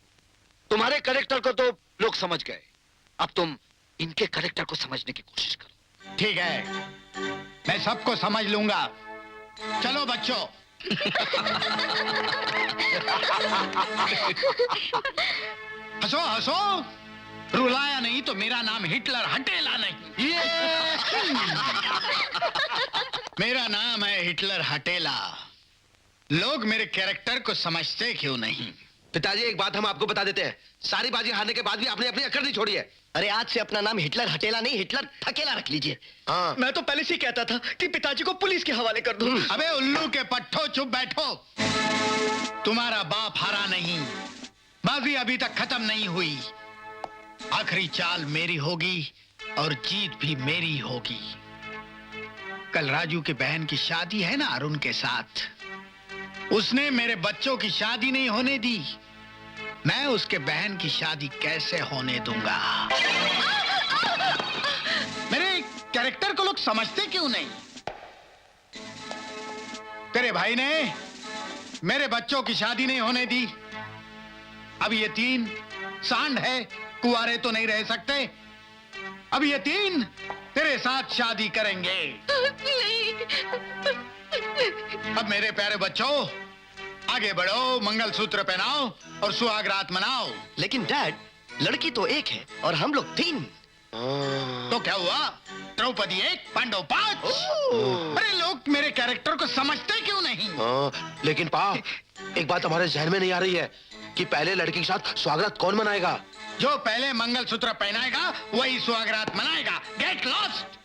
Speaker 2: तुम्हारे कैरेक्टर को तो लोग समझ गए, अब तुम इनके कैरेक्टर को समझने की कोशिश करो।
Speaker 1: ठीक है, मैं सबको समझ लूंगा। चलो बच्चों। हंसो हंसो, रुलाया नहीं तो मेरा नाम हिटलर हटेला नहीं। मेरा नाम है हिटलर हटेला। लोग मेरे कैरेक्टर को समझते क्यों नहीं?
Speaker 3: पिताजी एक बात हम आपको बता देते हैं, सारी बाजी हारने के बाद भी आपने अपनी अकड़ नहीं छोड़ी है।
Speaker 14: अरे आज से अपना नाम हिटलर हटेला नहीं, हिटलर थकेला रख लीजिए।
Speaker 3: हाँ।
Speaker 14: मैं तो पहले से ही कहता था कि पिताजी को पुलिस के हवाले कर दूं।
Speaker 1: अबे उल्लू के पट्टो, चुप बैठो। तुम्हारा बाप हारा नहीं, बाजी अभी तक खत्म नहीं हुई। आखिरी चाल मेरी होगी और जीत भी मेरी होगी। कल राजू की बहन की शादी है ना अरुण के साथ, उसने मेरे बच्चों की शादी नहीं होने दी, मैं उसके बहन की शादी कैसे होने दूंगा? मेरे कैरेक्टर को लोग समझते क्यों नहीं? तेरे भाई ने मेरे बच्चों की शादी नहीं होने दी। अब ये तीन सांड है, कुंवारे तो नहीं रह सकते। अब ये तीन तेरे साथ शादी करेंगे। अब मेरे प्यारे बच्चों, आगे बढ़ो, मंगलसूत्र पहनाओ और सुहाग रात मनाओ।
Speaker 14: लेकिन डैड, लड़की तो एक है और हम लोग 3।
Speaker 1: तो क्या हुआ? द्रौपदी 1, पांडव 5। अरे लोग मेरे कैरेक्टर को समझते क्यों नहीं?
Speaker 3: लेकिन पा, एक बात हमारे जहन में नहीं आ रही है कि पहले लड़की के साथ स्वागत कौन मनाएगा?
Speaker 1: जो पहले मंगलसूत्र पहनाएगा वही सुहाग रात मनाएगा। Get lost.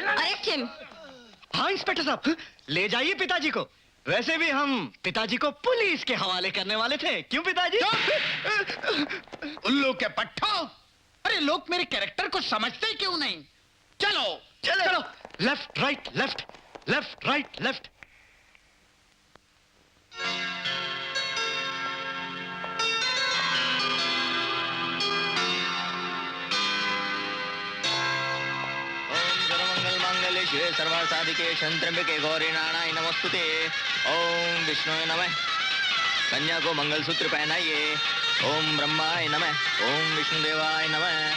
Speaker 9: Arrest him.
Speaker 14: हाँ इंस्पेक्टर साहब, ले जाइए पिताजी को। वैसे भी हम पिताजी को पुलिस के हवाले करने वाले थे, क्यों पिताजी?
Speaker 1: उल्लू के पट्टो, अरे लोग मेरे कैरेक्टर को समझते क्यों नहीं? चलो
Speaker 14: चलो चलो, left right left, left right left.
Speaker 15: शिवे सर्वासाधिके शंत्रम्बिके गौरी नारायण नमस्तुते। ओम विष्णुवे नमः। कन्या को मंगलसूत्र पहनाइए। ओम ब्रह्माय नमः। ओम विष्णुदेवाय नमः।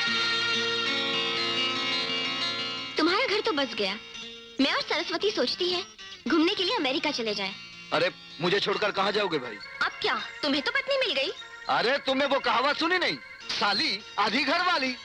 Speaker 12: तुम्हारा घर तो बस गया। मैं और सरस्वती सोचती है घूमने के लिए अमेरिका चले जाएं।
Speaker 6: अरे मुझे छोड़कर कहाँ जाओगे भाई?
Speaker 12: अब क्या, तुम्हें तो पत्नी मिल गई।
Speaker 6: अरे तुम्हें वो कहावत सुनी नहीं, साली आधी घर वाली।